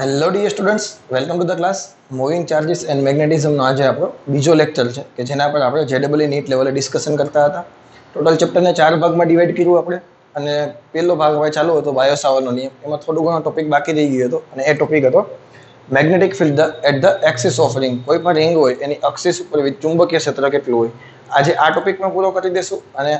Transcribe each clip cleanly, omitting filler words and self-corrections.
Hello dear students, welcome to the class. Moving charges and મેગ્નેટિઝમનો આજે આપણો બીજો લેક્ચર છે કે જેના પર આપણે જેડબલઈ નીટ લેવલે ડિસ્કશન કરતા હતા. ટોટલ ચેપ્ટરને 4 ભાગમાં ડિવાઈડ કર્યું આપણે અને પહેલો ભાગ હવે ચાલુ હતો બાયો સાવરનો નિયમ. એમાં થોડું ઘણો ટોપિક બાકી રહી ગયો હતો અને એ ટોપિક હતો magnetic field at the axis of ring. કોઈ પણ રિંગ હોય એની એક્સિસ ઉપર ચુંબકીય ક્ષેત્ર કેટલું હોય. આજે આ ટોપિકમાં પૂરો કરી દેશું અને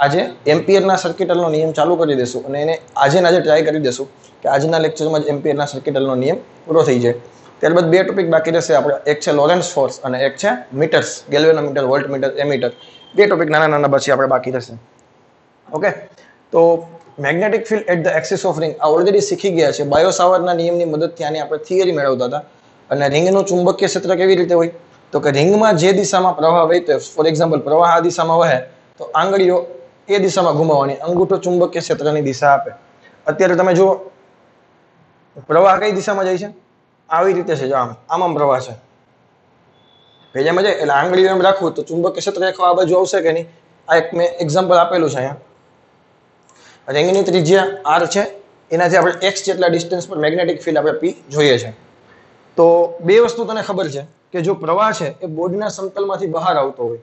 આજે એમ્પિયરના સર્કિટલનો નિયમ ચાલુ કરી દેશું અને એને આજે ટ્રાય કરી દેશું કે આજના લેક્ચરમાં જ એમ્પિયરના સર્કિટલનો નિયમ પૂરો થઈ જાય. ત્યારબાદ બે ટોપિક બાકી રહેશે આપણે, એક છે લોરેન્ટ્ઝ ફોર્સ અને એક છે મીટર્સ, ગેલ્વેનોમીટર, વોલ્ટમીટર, એમીટર. બે ટોપિક નાના પછી આપણે બાકી રહેશે. ઓકે, તો magnetic field at the axis of ring આ ઓલરેડી શીખી ગયા છે. બાયો સાવરના નિયમની મદદથી આની આપણે થિયરી મેળવતા હતા. અને રિંગનું ચુંબકીય ક્ષેત્ર કેવી રીતે હોય તો કે રિંગમાં જે દિશામાં પ્રવાહ વહેતો, ફોર એક્ઝામ્પલ પ્રવાહ આ દિશામાં વહે તો આંગળીઓ એ દિશામાં ઘુમાવવાની, અંગૂઠો ચુંબકીય ક્ષેત્રની દિશા આપે. અત્યારે તમે જુઓ પ્રવાહ કઈ દિશામાં જાય છે, આવી રીતે છે, આમ પ્રવાહ છે ભેજામાં જાય એટલે આંગળીઓ એમ રાખવું તો ચુંબકીય ક્ષેત્ર આ બાજુ આવશે કે નહીં. આ એક મેં એક્ઝામ્પલ આપેલું છે અહીંયા. રિંગની ત્રિજ્યા આર છે, એનાથી આપણે એક્સ જેટલા ડિસ્ટન્સ પર મેગ્નેટિક ફિલ્ડ આપણે પી જોઈએ છે. તો બે વસ્તુ તને ખબર છે કે જો પ્રવાહ છે એ બોર્ડના સમતલમાંથી બહાર આવતો હોય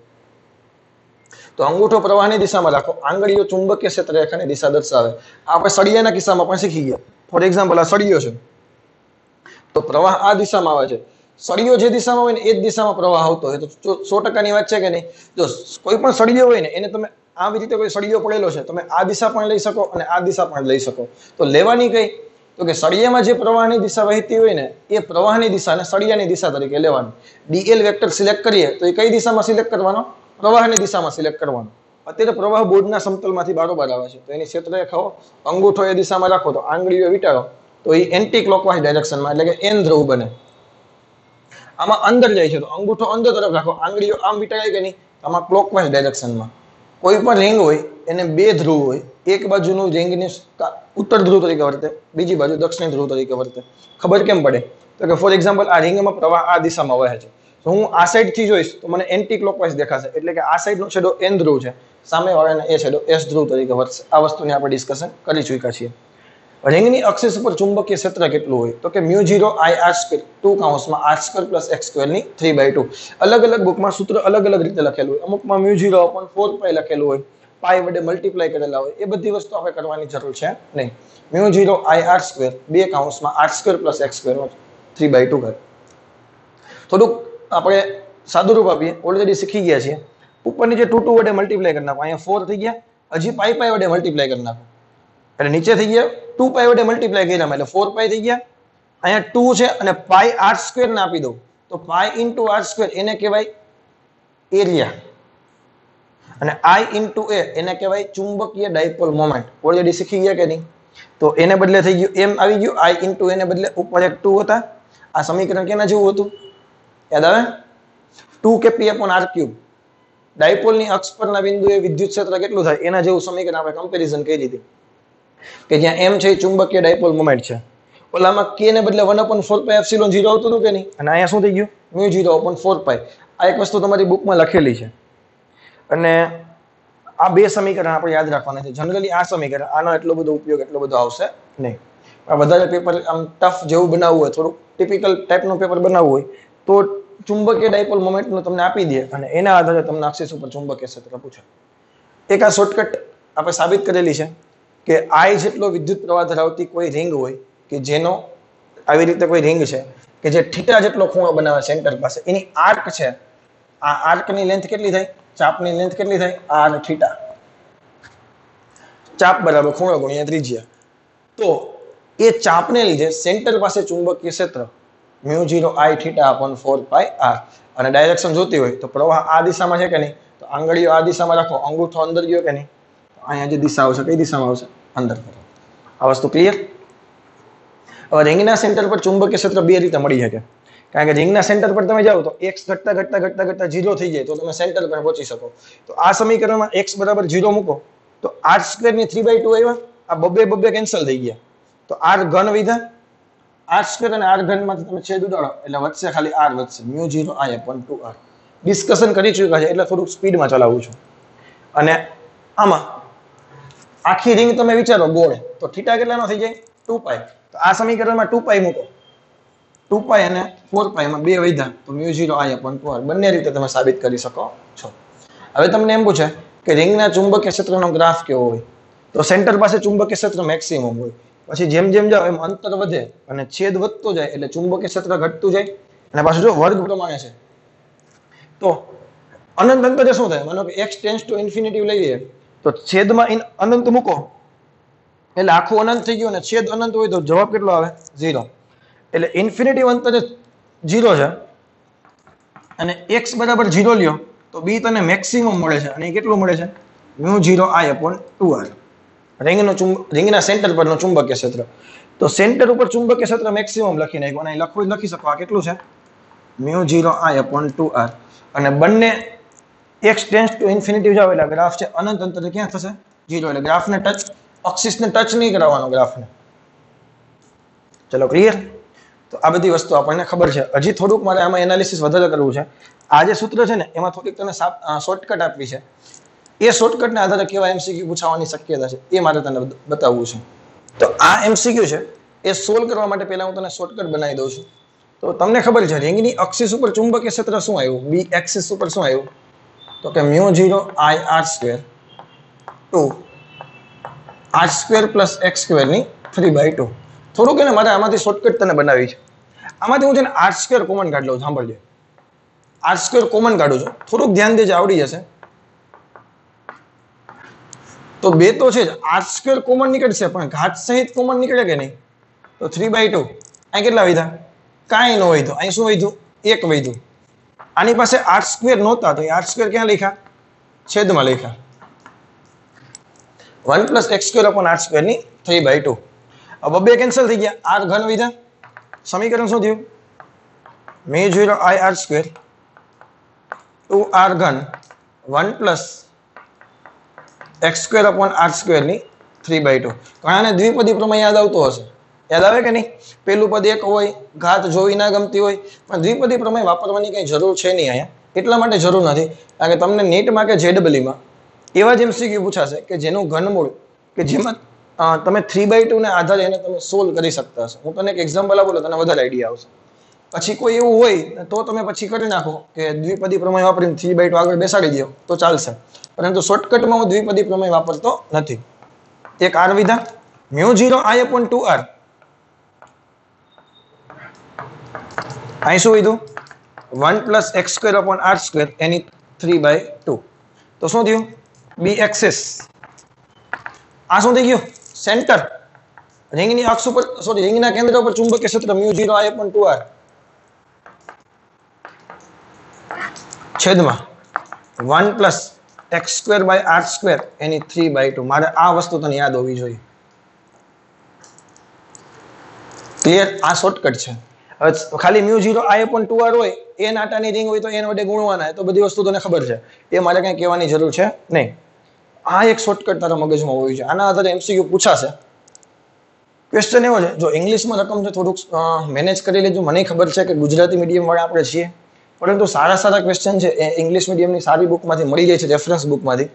તો અંગૂઠો પ્રવાહની દિશામાં રાખો, આંગળીઓ ચુંબકીય ક્ષેત્ર રેખાની દિશા દર્શાવે. આપણે સળિયાના કિસ્સામાં પણ શીખી ગયા. ફોર એક્ઝામ્પલ આ સળિયો છે તો પ્રવાહ આ દિશામાં આવે છે, સળિયો જે દિશામાં હોય ને એ જ દિશામાં પ્રવાહ આવતો હોય તો 100%ની વાત છે કે નહીં. જો કોઈ પણ સળિયો હોય ને એને તમે આવી રીતે કોઈ સળિયો પડેલો છે, તમે આ દિશા પણ લઈ શકો અને આ દિશા પણ લઈ શકો. તો લેવાની કઈ તો કે સળિયામાં જે પ્રવાહની દિશા વહેતી હોય ને એ પ્રવાહની દિશાને સળિયાની દિશા તરીકે લેવાની. ડીએલ વેક્ટર સિલેક્ટ કરીએ તો એ કઈ દિશામાં સિલેક્ટ કરવાનો, પ્રવાહની દિશામાં સિલેક્ટ કરવાનો. અત્યારે પ્રવાહ બોર્ડના સમતલમાંથી બારોબાર આવે છે તો એની ક્ષેત્ર રેખાઓ અંગૂઠો એ દિશામાં રાખો તો આંગળીઓ વીંટાળો તો એ એન્ટી ક્લોકવાઇઝ ડાયરેક્શનમાં એટલે કે એન ધ્રુવ બને. આમાં અંદર જાય છે તો અંગૂઠો અંદર તરફ રાખો, આંગળીઓ આમ વીંટાળાય કે નહીં, આમાં ક્લોકવાઇઝ ડાયરેક્શનમાં. કોઈ પણ રિંગ હોય એને બે ધ્રુવ હોય, એક બાજુનું રિંગની ઉત્તર ધ્રુવ તરીકે વર્તે, બીજી બાજુ દક્ષિણ ધ્રુવ તરીકે વર્તે. ખબર કેમ પડે તો કે ફોર એક્ઝામ્પલ આ રિંગમાં પ્રવાહ આ દિશામાં વહે છે તો હું આ સાઈડથી જોઈશ તો મને એન્ટી ક્લોકવાઇઝ દેખાશે એટલે કે આ સાઈડનો છેડો એન ધ્રુવ છે, સામેવાળાને એ છેડો એસ ધ્રુવ તરીકે વર્તશે. આ વસ્તુની આપણે ડિસ્કશન કરી ચૂક્યા છીએ. રિંગની એક્સિસ ઉપર ચુંબકીય ક્ષેત્ર કેટલું હોય તો કે μ0 I r² 2 કૌંસમાં r² + x² ની 3/2. અલગ અલગ બુકમાં સૂત્ર અલગ અલગ રીતે લખેલું હોય. અમુકમાં μ0/4π લખેલું હોય, પાઈ વડે મલ્ટીપ્લાય કરેલા હોય. એ બધી વસ્તુ આપણે કરવાની જરૂર છે નહીં. μ0 I r² 2 કૌંસમાં r² + x² 3/2 કર. થોડુંક આપણે સાદું રૂપ આપીએ, ઓલરેડી શીખી ગયા છીએ. ઉપરની જે 2 વડે મલ્ટીપ્લાય કરી નાખો, અહીંયા 4 થઈ ગયા, હજી પાઈ વડે મલ્ટીપ્લાય કરી નાખો એટલે નીચે થઈ ગયા 2π વડે મલ્ટીપ્લાય કર્યા એટલે 4π થઈ ગયા. અહીંયા 2 છે અને પાઈ r² ને આપી દઉં તો પાઈ * r² એને કહેવાય એરિયા અને I * a એને કહેવાય ચુંબકીય ડાયપોલ મોમેન્ટ. ઓલરેડી શીખી ગયા કે નહીં. તો એને બદલે થઈ ગયું એમ આવી ગયું, I * a ને બદલે ઉપર એક 2 હતા. આ સમીકરણ કેના જેવું હતું યાદ આવે? 2kp/r³. ડાયપોલની અક્ષ પરના બિંદુએ વિદ્યુત ક્ષેત્ર કેટલું થાય એના જેવું સમીકરણ આપણે કમ્પેરિઝન કરી દીધી કે જ્યાં એમ છે ચુંબકીય ડાયપોલ મોમેન્ટ છે. ઓલામાં k ને બદલે 1/4πε0 આવતું હતું કે નહીં અને અહીંયા શું થઈ ગયું μ0/4π. આ એક વસ્તુ તમારી બુકમાં લખેલી છે અને આ બે સમીકરણ આપણે યાદ રાખવાના છે. જનરલી આ સમીકરણ આનો એટલો બધો ઉપયોગ એટલો બધો આવશે નહીં. આ વધારે પેપર આમ ટફ જેવું બનાવવું હોય, થોડુંક ટિપિકલ ટાઈપનું પેપર બનાવવું હોય તો ચુંબકીય ડાયપોલ મોમેન્ટનું તમને આપી દે અને એના આધારે તમને એક્સિસ ઉપર ચુંબકીય ક્ષેત્ર પૂછે. એક આ શોર્ટકટ આપણે સાબિત કરેલી છે કે I જેટલો વિદ્યુત પ્રવાહ ધરાવતી કોઈ રિંગ હોય કે જેનો આવી રીતે કોઈ રિંગ છે કે જે θ જેટલો ખૂણો બનાવે સેન્ટર પાસે, એની આર્ક છે, આ આર્કની લેન્થ કેટલી થાય, ચાપની લેન્થ કેટલી થાય r θ. ચાપ બરાબર ખૂણો ગુણ્યા ત્રિજ્યા. તો એ ચાપને લીધે સેન્ટર પાસે ચુંબકીય ક્ષેત્ર μ0 I/4πr. અને ડાયરેક્શન જોતી હોય તો પ્રવાહ આ દિશામાં છે કે નહીં તો આંગળીઓ આ દિશામાં રાખો, અંગૂઠો અંદર ગયો કે નહીં, અહીંયા જે દિશા આવશે કઈ દિશામાં આવશે અંદર. આ વસ્તુ ક્લિયર? હવે રિંગના સેન્ટર પર ચુંબકીય ક્ષેત્ર બે રીતે મળી શકે. કારણ કે રિંગના સેન્ટર પર તમે જાઓ તો x ઘટતા 0 થઈ જાય તો તમે સેન્ટર પર પહોંચી શકો. તો આ સમીકરણમાં x = 0 મૂકો તો r² ની 3/2 આવ્યા, આ બબ્બે કેન્સલ થઈ ગયા તો r ઘન વિધા, r² અને r ઘનમાંથી તમે છેદ ઉડાડો એટલે વધશે ખાલી r વધશે μ0 I/2r. ડિસ્કશન કરી ચૂક્યા છે એટલે થોડુંક સ્પીડમાં ચલાવું છું. અને આમાં આખી રિંગ તમે વિચારો ગોળ તો θ કેટલાનો થઈ જાય 2π. તો આ સમીકરણમાં 2π મૂકો 2 પાઈ અને 4 પાઈ માં બે વધ્યા તો μ0I/2r બંને રીતે તમે સાબિત કરી શકો છો. હવે તમને એમ પૂછે કે રિંગના ચુંબકીય ક્ષેત્રનો ગ્રાફ કેવો હોય, તો સેન્ટર પાસે ચુંબકીય ક્ષેત્ર મેક્સિમમ હોય, પછી જેમ જેમ જાવ એમ અંતર વધે અને છેદ વધતો જાય એટલે ચુંબકીય ક્ષેત્ર ઘટતું જાય, અને પાછું જો વર્ગ પ્રમાણે છે તો અનંત અંતરે શું થાય, માનો કે x ટેન્ડ્સ ટુ ઇન્ફિનિટી લઈએ તો છેદમાં અનંત મૂકો એટલે આખું અનંત થઈ ગયું, અને છેદ અનંત હોય તો જવાબ કેટલો આવે 0. એટલે ઇન્ફિનિટી અંતરે 0 છે અને x બરાબર 0 લ્યો તો b તને મેક્સિમમ મળે છે, અને કેટલું મળે છે μ0I/2r રિંગના સેન્ટર પરનો ચુંબકીય ક્ષેત્ર. તો સેન્ટર ઉપર ચુંબકીય ક્ષેત્ર મેક્સિમમ લખી નાખ્યું, અને લખવું લખી શકો આ કેટલું છે μ0I/2r, અને બંને x ટેન્ડ્સ ટુ ઇન્ફિનિટી જાવ એટલે ગ્રાફ છે અનંત અંતરે ક્યાં થશે 0, એટલે ગ્રાફને ટચ એક્સિસને ટચ નહીં કરાવવાનો ગ્રાફને. ચલો ક્લિયર. તો આ બધી વસ્તુ આપણને ખબર છે. હજી થોડુંક મારે આમાં એનાલિસિસ વધારે કરવું છે. આ જે સૂત્ર છે ને એમાં થોડીક તને શોર્ટકટ આપવી છે, એ શોર્ટકટના આધારે કેવા એમસીક્યુ પૂછવાની શક્યતા છે એ મારે તને બતાવવું છે. તો આ એમસીક્યુ છે એ સોલ્વ કરવા માટે પહેલા હું તને શોર્ટકટ બનાવી દઉં છું. તો તમને ખબર છે રિંગની એક્સિસ ઉપર ચુંબકીય ક્ષેત્ર શું આવ્યું, બી એક્સિસ ઉપર શું આવ્યું, તો કે μ0I/r² two r² plus x² ની 3/2. થોડુંક એને મારે આમાંથી શોર્ટકટ તને બનાવી છે. આમાંથી હું છે ને r² કોમન કાઢી લઉં, સાંભળજે r² કોમન કાઢું છું, થોડુંક ધ્યાન દેજે આવડી જશે. તો બે તો છે જ, r² કોમન નીકળશે પણ ઘાત સહિત કોમન નીકળે કે નહીં, તો 3/2. અહીં કેટલા વધ્યા, કાંઈ ન વધ્યું, અહીં શું વધ્યું 1 વધ્યું. આની પાસે r² નહોતા તો r² ક્યાં લખ્યા, છેદમાં લખ્યા, 1 પ્લસ x²/r² ની 3/2. હવે બે કેન્સલ થઈ ગયા, r ઘન વધ્યા, સમીકરણ શું થયું μ0I/r² ટુ r ઘન 1 પ્લસ x²/r² ની 3/2. ઘણાને દ્વિપદી પ્રમેય યાદ આવતો હશે, યાદ આવે કે નહીં, પેલું પદ એક હોય, ઘાત જોવી ના ગમતી હોય, પણ દ્વિપદી પ્રમેય વાપરવાની કઈ જરૂર છે નહીં અહીંયા. એટલા માટે જરૂર નથી કારણ કે તમને નીટમાં કે જેડબલીમાં એવા જ એમસીક્યુ પૂછાશે કે જેનું ઘનમૂળ કે જેમાં તમે 3/2 ને આધારે એને તમે સોલ્વ કરી શકતા હશો. હું તને એક એક્ઝામ્પલ આપું તો તને વધારે આઈડિયા આવશે. પછી કોઈ એવું હોય તો તમે પછી કરી નાખો કે દ્વિપદી પ્રમેય વાપરીને 3/2 આગળ બેસાડી દો તો ચાલશે, પરંતુ શોર્ટકટમાં હું દ્વિપદી પ્રમેય વાપરતો નથી. એક r વિધા μ0I/2r, અહીં શું કીધું 1 પ્લસ x²/r² એની 3/2. તો શું થયું બી એક્સિસ, આ શું થઈ ગયું સેન્ટર, રિંગની અક્ષ ઉપર સોરી રિંગના કેન્દ્ર ઉપર ચુંબકીય ક્ષેત્ર μ0I/2r છેદમાં 1 પ્લસ x²/r² એની 3/2. મારે આ વસ્તુ તને યાદ હોવી જોઈએ. ક્લિયર, આ શોર્ટકટ છે. હવે ખાલી μ0I/2r હોય, એ નાટાની રિંગ હોય તો એના વડે ગુણવાના, તો બધી વસ્તુ તને ખબર છે, એ મારે કઈ કહેવાની જરૂર છે નહીં. આ એક શોર્ટકટ તારા મગજમાં હોવી જોઈએ, આના આધારે એમસીક્યુ પૂછાશે. ક્વેશ્ચન એવો છે, જો ઇંગ્લિશમાં રકમ છે થોડુંક મેનેજ કરી લેજો. મને ખબર છે કે ગુજરાતી મીડિયમ વાળા આપણે છીએ, પરંતુ સારા સારા ક્વેશ્ચન છે એ ઇંગ્લિશ મીડિયમની સારી બુકમાંથી મળી જાય છે, રેફરન્સ બુકમાંથી.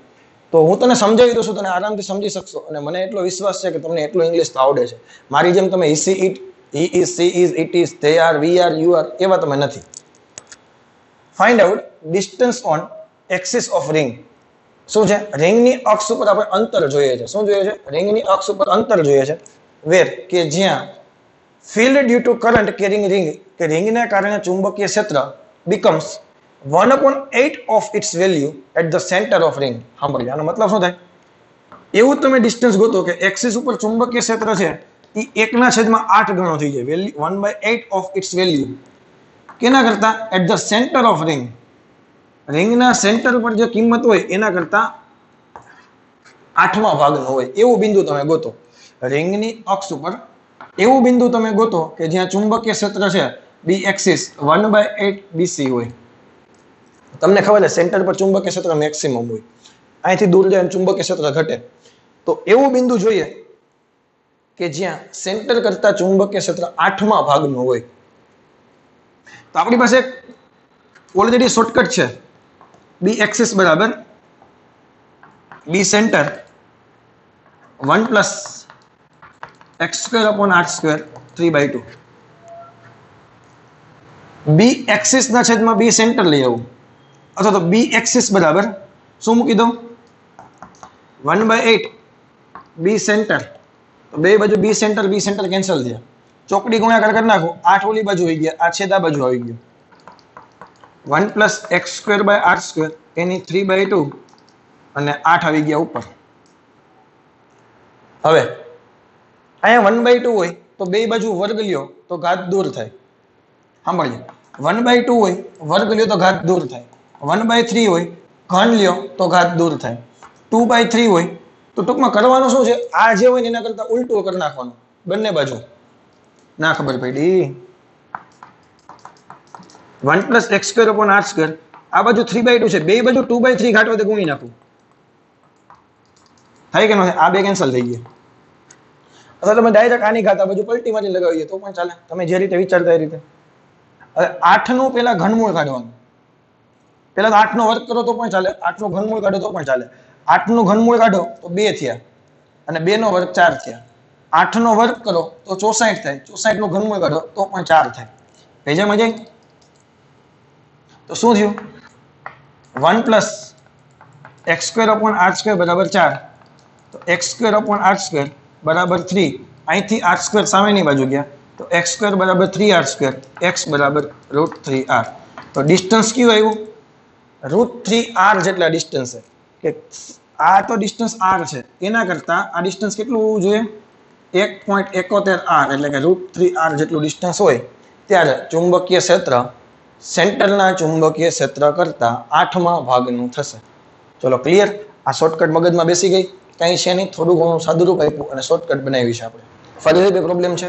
તો હું તને સમજાવી દઉં છું, તને આરામથી સમજી શકશો, અને મને એટલો વિશ્વાસ છે કે તમને એટલું ઇંગ્લિશ તો આવડે છે. મારી જેમ તમે EC it, he is, she is, it is, they are, we are, you are એવા તમે નથી. Find out distance on axis of ring. શું છે, રિંગની અક્ષ ઉપર આપણે અંતર જોઈએ છે. શું જોઈએ છે, રિંગની અક્ષ ઉપર અંતર જોઈએ છે. વેર કે જ્યાં field due to current carrying ring, કે રિંગને કારણે ચુંબકીય ક્ષેત્ર becomes 1/8 of its value at the center of ring. સાંભળજો, આનો મતલબ શું થાય, એવું તમે ડિસ્ટન્સ ગોતો કે એક્સિસ ઉપર ચુંબકીય ક્ષેત્ર છે એ 1/8 ગણો થઈ જાય, વેલ્યુ 1/8 of its value કેના કરતા, at the center of ring, રિંગના સેન્ટર પર જે કિંમત હોય એના કરતા 8મા ભાગનો હોય એવું બિંદુ તમે ગોતો. રિંગની અક્ષ ઉપર એવું બિંદુ તમે ગોતો કે જ્યાં ચુંબકીય ક્ષેત્ર છે બી એક્સિસ 1/8 BC હોય. તમને ખબર છે સેન્ટર પર ચુંબકીય ક્ષેત્ર મેક્સિમમ હોય, અહીંથી દૂર જાય ચુંબકીય ક્ષેત્ર ઘટે. તો એવું બિંદુ જોઈએ કે જ્યાં સેન્ટર કરતા ચુંબકીય ક્ષેત્ર 8મા ભાગનું હોય. તો આપણી પાસે ઓલરેડી શોર્ટકટ છે, બી એક્સિસ બરાબર બી સેન્ટર 1 પ્લસ x²/r² 3/2. બી એક્સિસના છેદમાં બી સેન્ટર લઈ આવું, અથવા તો બી એક્સિસ બરાબર શું મૂકી દઉં 1/8 બી સેન્ટર. તો બે બાજુ બી સેન્ટર કેન્સલ થયા. ચોકડી ગુણાકાર કરી નાખો, 8 ઓલી બાજુ આવી ગયા, આ છેદ આ બાજુ આવી ગયું. 1 + x² એની 3/2 અને 8 આવી ગયા ઉપર. હવે અહીંયા 1/2 હોય તો બે બાજુ વર્ગ લ્યો તો ઘાત દૂર થાય. સાંભળજો, 1/2 હોય વર્ગ લ્યો તો ઘાત દૂર થાય. 1/3 હોય ઘન લ્યો તો ઘાત દૂર થાય. 2/3 હોય તો ટૂંકમાં કરવાનું શું છે, આ જે હોય એના કરતા ઉલટું કરી નાખવાનું બંને બાજુ. ના ખબર પડી. 1 + x²/r², આ બાજુ 3/2 છે, બે બાજુ 2/3 ઘાટ હોય તો ગુણી નાખું. થાય કે ન થાય? આ બે કેન્સલ થઈ ગયા. અથવા તમે ડાયરેક્ટ આની ઘાત આ બાજુ પલટી મારી લગાવીએ તો પણ ચાલે, તમે જે રીતે વિચારતા એ રીતે. હવે 8 નું પેલા ઘનમૂળ કાઢવાનું. પેલા તો 8 નો વર્ગ કરો તો પણ ચાલે, 8 નું ઘનમૂળ કાઢો તો પણ ચાલે. 8 નું ઘનમૂળ કાઢો તો 2 થયા અને 2 નો વર્ગ 4 થયા. 8 નો વર્ગ કરો તો 64 થાય, 64 નું ઘનમૂળ કાઢો તો પણ 4 થાય. ભેજા મજા? તો શું થયું? 1 + x²/r² બરાબર 4. તો x²/r² બરાબર 3. અહીંથી r² સામેની બાજુ ગયા તો x² બરાબર 3r², x બરાબર √3r. તો ડિસ્ટન્સ કયું આવ્યું? √3r જેટલા ડિસ્ટન્સ છે. કે આ તો ડિસ્ટન્સ r છે, એના કરતા આ ડિસ્ટન્સ કેટલું હોવું જોઈએ? 1.71r, એટલે કે √3r જેટલું ડિસ્ટન્સ હોય ત્યારે ચુંબકીય ક્ષેત્ર સેન્ટરના ચુંબકીય ક્ષેત્ર કરતા 8મા ભાગનું થશે. ચલો ક્લિયર? આ શોર્ટકટ મગજમાં બેસી ગઈ? કંઈ છે નહીં, થોડું ઘણું સાદુરૂપ આપ્યું અને શોર્ટકટ બનાવી છે આપણે. ફરીથી બે પ્રોબ્લેમ છે,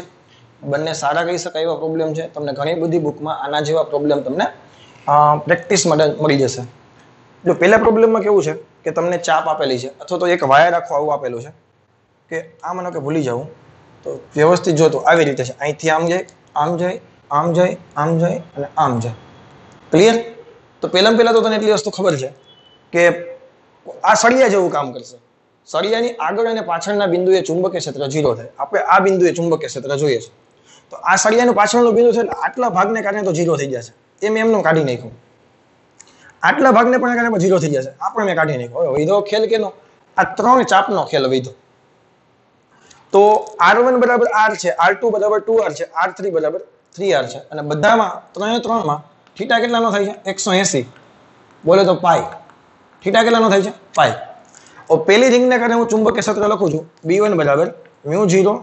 બંને સારા કહી શકાય એવા પ્રોબ્લેમ છે. તમને ઘણી બધી બુકમાં આના જેવા પ્રોબ્લેમ તમને પ્રેક્ટિસ માટે મળી જશે. જો પહેલા પ્રોબ્લેમમાં કેવું છે કે તમને ચાપ આપેલી છે અથવા તો એક વાયર આખું આવું આપેલું છે કે આ માનો કે ભૂલી જાઉં તો વ્યવસ્થિત જોતો આવી રીતે છે. અહીંથી આમ જાય, આમ જાય, આમ જાય, આમ જાય અને આમ જાય. ક્લિયર? તો પહેલા તો તને એટલી વસ્તુ ખબર છે કે આ સળિયા જેવું કામ કરશે. સળિયાની આગળ અને પાછળના બિંદુએ ચુંબકીય ક્ષેત્ર 0 થાય. આપણે આ બિંદુએ ચુંબકીય ક્ષેત્ર જોઈએ છે. તો આ સળિયાનું પાછળનું બિંદુ છે, આટલા ભાગને કારણે તો 0 થઈ જશે. એ મેં એમનું કાઢી નાખ્યું. આટલા ભાગને પણ કારણે 0 થઈ જશે. આ પણ મેં કાઢી નાખ્યો. હવે વૈધો ખેલ કેનો? આ ત્રણ ચાપનો ખેલ વૈધો. તો r1 બરાબર r છે, r2 બરાબર 2r છે, r3 બરાબર 3r છે. અને બધામાં ત્રણમાં થીટા કેટલાનો થાય છે? 180. બોલે તો પાઈ. થીટા કેટલાનો થાય છે? પાઈ. પહેલી રિંગને કારણે હું ચુંબકીય ક્ષેત્ર લખું છું B1 બરાબર μ0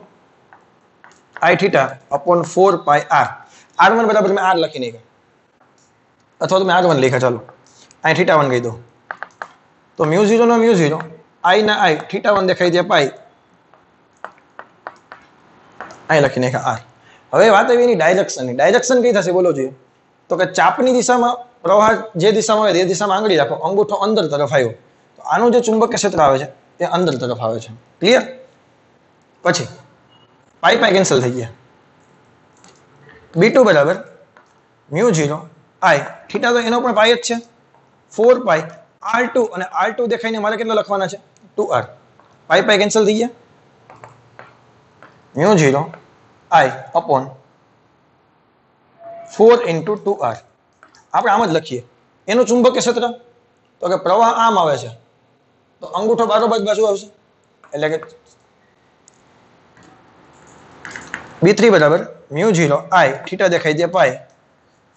I θ/4πr. r1 બરાબર મેં r લખી નાખ્યા, અથવા તો મેં r1 લખ્યા. ચાલો અહીં θ1 કહી દો. તો μ0 નો μ0, I ના I, θ1 દેખાઈ દે પાઈ, અહીં લખી નાખ્યા r. હવે વાત આવી એની ડાયરેક્શનની. ડાયરેક્શન કઈ થશે બોલો જોઈએ? તો કે ચાપની દિશામાં પ્રવાહ જે દિશામાં હોય એ દિશામાં આંગળી રાખો, અંગૂઠો અંદર તરફ આવ્યો તો આનું જે ચુંબકીય ક્ષેત્ર આવે છે એ અંદર તરફ આવે છે. ક્લિયર? પછી પાઈ કેન્સલ થઈ ગયા. B2 બરાબર μ0 I, થીટા તો એનો પણ પાઈ જ છે, 4π r2, અને r2 દેખાઈને મારે કેટલા લખવાના છે? 2r. પાઈ કેન્સલ થઈ ગયા. μ0 I/4 × 2r. આપણે આમ જ લખીએ. એનું ચુંબકીય ક્ષેત્ર તો કે પ્રવાહ આમ આવે છે તો અંગૂઠો બારોબાર બાજુ આવશે, એટલે કે B3 બરાબર μ0 I, થીટા દેખાઈ દે પાઈ,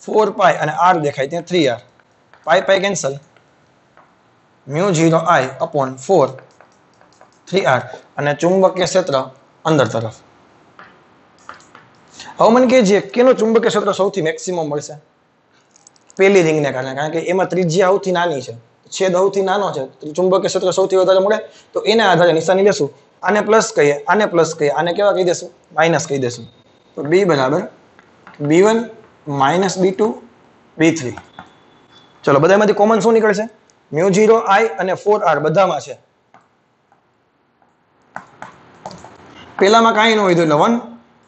4π અને r દેખાઈ દે 3r. પાઈ કેન્સલ. μ0 I/4 3r, અને ચુંબકીય ક્ષેત્ર અંદર તરફ. હવે મને કહે છે કેનો ચુંબકીય ક્ષેત્ર સૌથી મેક્સિમમ મળશે? પહેલી રિંગને કારણે, કારણ કે એમાં ત્રિજ્યા સૌથી નાની છે, છેદ સૌથી નાનો છે, ચુંબકીય ક્ષેત્ર સૌથી વધારે મળે. તો એના આધારે નિશાની લેશું. આને પ્લસ કહીએ, આને પ્લસ કહીએ, આને કેવા કહી દેશું? માઇનસ કહી દેશું. તો B બરાબર B1 - B2 B3. ચલો બધામાંથી કોમન શું નીકળશે? μ0 I અને 4r બધામાં છે. પહેલામાં કાંઈ ન હોય તો એટલે 1,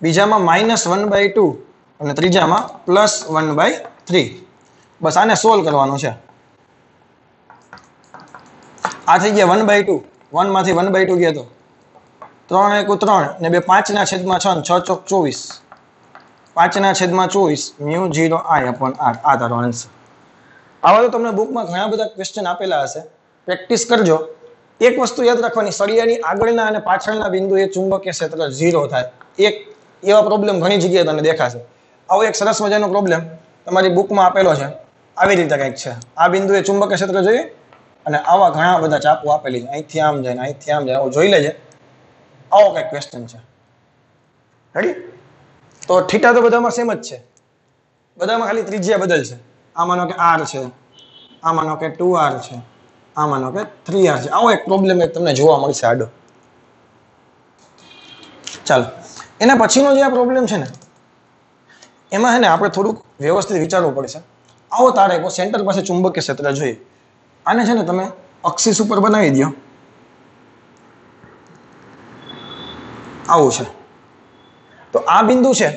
બીજામાં -1/2 અને ત્રીજામાં +1/3. બસ આને સોલ્વ કરવાનું છે. આ થઈ ગયા 1/2, 1 માંથી 1/2 ગયા તો 3 × 1 = 3 ને 2 5 ના છેદમાં 6, 6 ચોક 24. 5/24 મ્યુ 0 I upon r આ તારો આન્સર. આવા તો તમને બુકમાં ઘણા બધા ક્વેશ્ચન આપેલા હશે, પ્રેક્ટિસ કરજો. એક વસ્તુ યાદ રાખવાની, સળિયાની આગળના અને પાછળના બિંદુએ ચુંબકીય ક્ષેત્ર 0 થાય. એક એવા પ્રોબ્લેમ ઘણી જગ્યાએ તમને દેખાશે. આવો એક સરસ મજાનો પ્રોબ્લેમ તમારી બુકમાં આપેલો છે. આવી રીતે કંઈક છે. આ બિંદુએ ચુંબકીય ક્ષેત્ર જોઈએ અને આવા ઘણા બધા ચાપો આપેલી છે. અહીંથી આમ જાય ને અહીંથી આમ જાય, આવું જોઈ લેજે. આવો કંઈક ક્વેશ્ચન છે. રેડી? તો થીટા તો બધામાં સેમ જ છે. બધામાં ખાલી ત્રિજ્યા બદલશે. આ માનો કે r છે, આ માનો કે 2r છે, આ માનો કે 3r છે. આવો એક પ્રોબ્લેમ તમને જોવા મળશે આડો. ચાલો, એના પછીનો જે આ પ્રોબ્લેમ છે ને, એમાં છે ને આપણે થોડુંક વ્યવસ્થિત વિચારવું પડશે. આવો તારે સેન્ટર પાસે ચુંબકીય ક્ષેત્ર જોઈએ. આને છે ને તમે અક્ષિસ ઉપર બનાવી દો. આવું છે. તો આ બિંદુ છે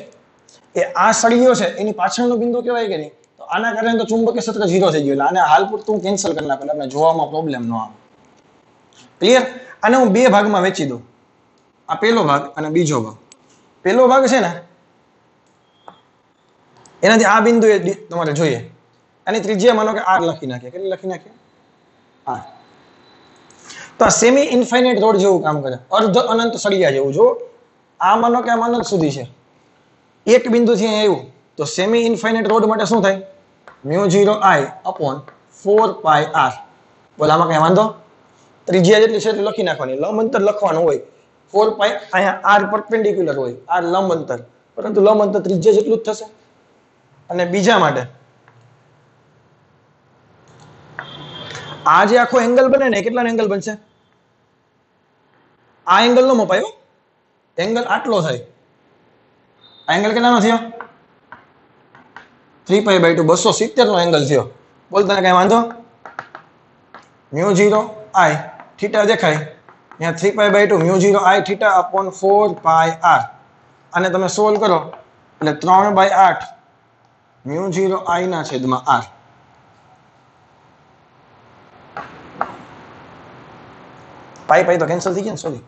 એ આ સળિયો છે એની પાછળનો બિંદુ કહેવાય કે નહીં? તો આના કારણે તો ચુંબકીય ક્ષેત્ર 0 થઈ ગયું. એટલે આને હાલ પૂરતું કેન્સલ કરી નાખો એટલે આપણે જોવામાં પ્રોબ્લેમ ન આવે. ક્લિયર? આને હું બે ભાગમાં વેચી દઉં. આ પહેલો ભાગ અને બીજો ભાગ. પહેલો ભાગ છે ને એનાથી આ બિંદુ તમારે જોઈએ. આની ત્રિજ્યા માનો કે r લખી નાખીએ. કેટલી લખી નાખીએ? r. તો આ સેમી ઇન્ફાઇનાઇટ રોડ જેવું કામ કરે, અર્ધ અનંત સળિયા જેવું. જો આ માનો કે આ અનંત સુધી છે, એક બિંદુથી અહીં આવ્યું, તો સેમી ઇન્ફાઇનાઇટ રોડ માટે શું થાય? Mu 0 I upon 4πr. બોલ, આમાં કઈ વાંધો? ત્રિજ્યા જેટલી છે એટલું લખી નાખવાની. લંબ અંતર લખવાનું હોય. 4π અહીંયા r પરપેન્ડિક્યુલર હોય, r લંબ અંતર, પરંતુ લંબ અંતર ત્રિજ્યા જેટલું જ થશે. અને બીજા માટે આ જે આખો એંગલ બને ને, કેટલાનો એંગલ બનશે? આ એંગલ નો મપાયો, એંગલ આટલો થાય. આ એંગલ કેટલાનો થયો? 3π/2, 270 નો એંગલ થયો. બોલ, તને કઈ વાંધો? મ્યુ 0 I થીટા દેખાય અહીંયા, 3π/2 mu 0 I theta upon 4πr. અને તમે સોલ્વ કરો એટલે 3/8 મ્યુ 0 I ના છેદમાં r. પાઈ તો કેન્સલ થઈ ગયા ને, સોરી.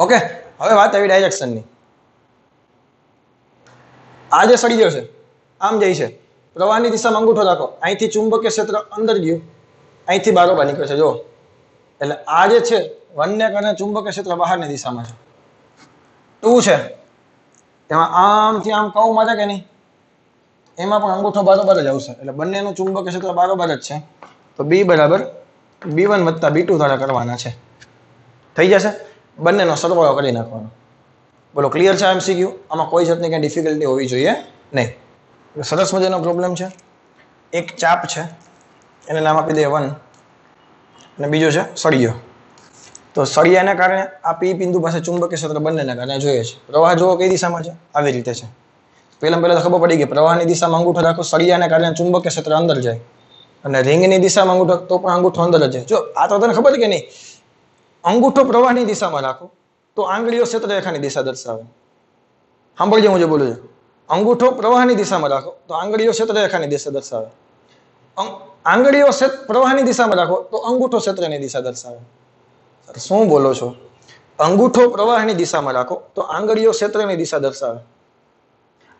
ઓકે, હવે વાત આવી ડાયરેક્શનની. આ જે સળિયો છે આમ જાય છે, પ્રવાહની દિશામાં અંગૂઠો રાખો. અહીંથી ચુંબકીય ક્ષેત્ર અંદર ગયું, અહીંથી બારોબાર નીકળે છે. જો, એટલે આ જે છે 1 ને કારણે ચુંબકીય ક્ષેત્ર બહારની દિશામાં છે. 2 છે એમાં આમથી આમ કર્વ મારે કે નહીં, એમાં પણ અંગૂઠો બારોબાર જ આવશે. એટલે બંનેનું ચુંબકીય ક્ષેત્ર બારોબાર જ છે. તો B બરાબર B1 વત્તા B2 દ્વારા કરવાના છે. થઈ જશે. બંનેનો સરવાળો કરી નાખવાનો. બોલો, ક્લિયર છે MCQ? આમાં કોઈ જાતની કઈ ડિફિકલ્ટી હોવી જોઈએ નહીં. સરસ મજાનો પ્રોબ્લેમ છે. એક ચાપ છે, એને નામ આપી દે 1, અને બીજો છે સળિયો. તો સળિયાને કારણે આ P બિંદુ પાસે ચુંબકીય ક્ષેત્ર બંનેને કારણે જોઈએ છે. પ્રવાહ જુઓ કઈ દિશામાં છે, આવી રીતે છે. પહેલા તો ખબર પડી ગઈ, પ્રવાહની દિશામાં અંગૂઠો રાખો, સળિયાને કારણે ચુંબકીય ક્ષેત્ર અંદર જાય, અને રિંગની દિશામાં અંગૂઠો તો પણ અંગૂઠો અંદર જ જાય. જો આ તો તને ખબર કે નહીં, અંગૂઠો પ્રવાહની દિશામાં રાખો તો આંગળીઓ ક્ષેત્રરેખાની દિશા દર્શાવે. સાંભળજો હું જે બોલું છું. અંગૂઠો પ્રવાહની દિશામાં રાખો તો આંગળીઓ ક્ષેત્રરેખાની દિશા દર્શાવે. આંગળીઓ પ્રવાહની દિશામાં રાખો તો અંગૂઠો ક્ષેત્રની દિશા દર્શાવે. શું બોલો છો? અંગૂઠો પ્રવાહની દિશામાં રાખો તો આંગળીઓ ક્ષેત્રની દિશા દર્શાવે.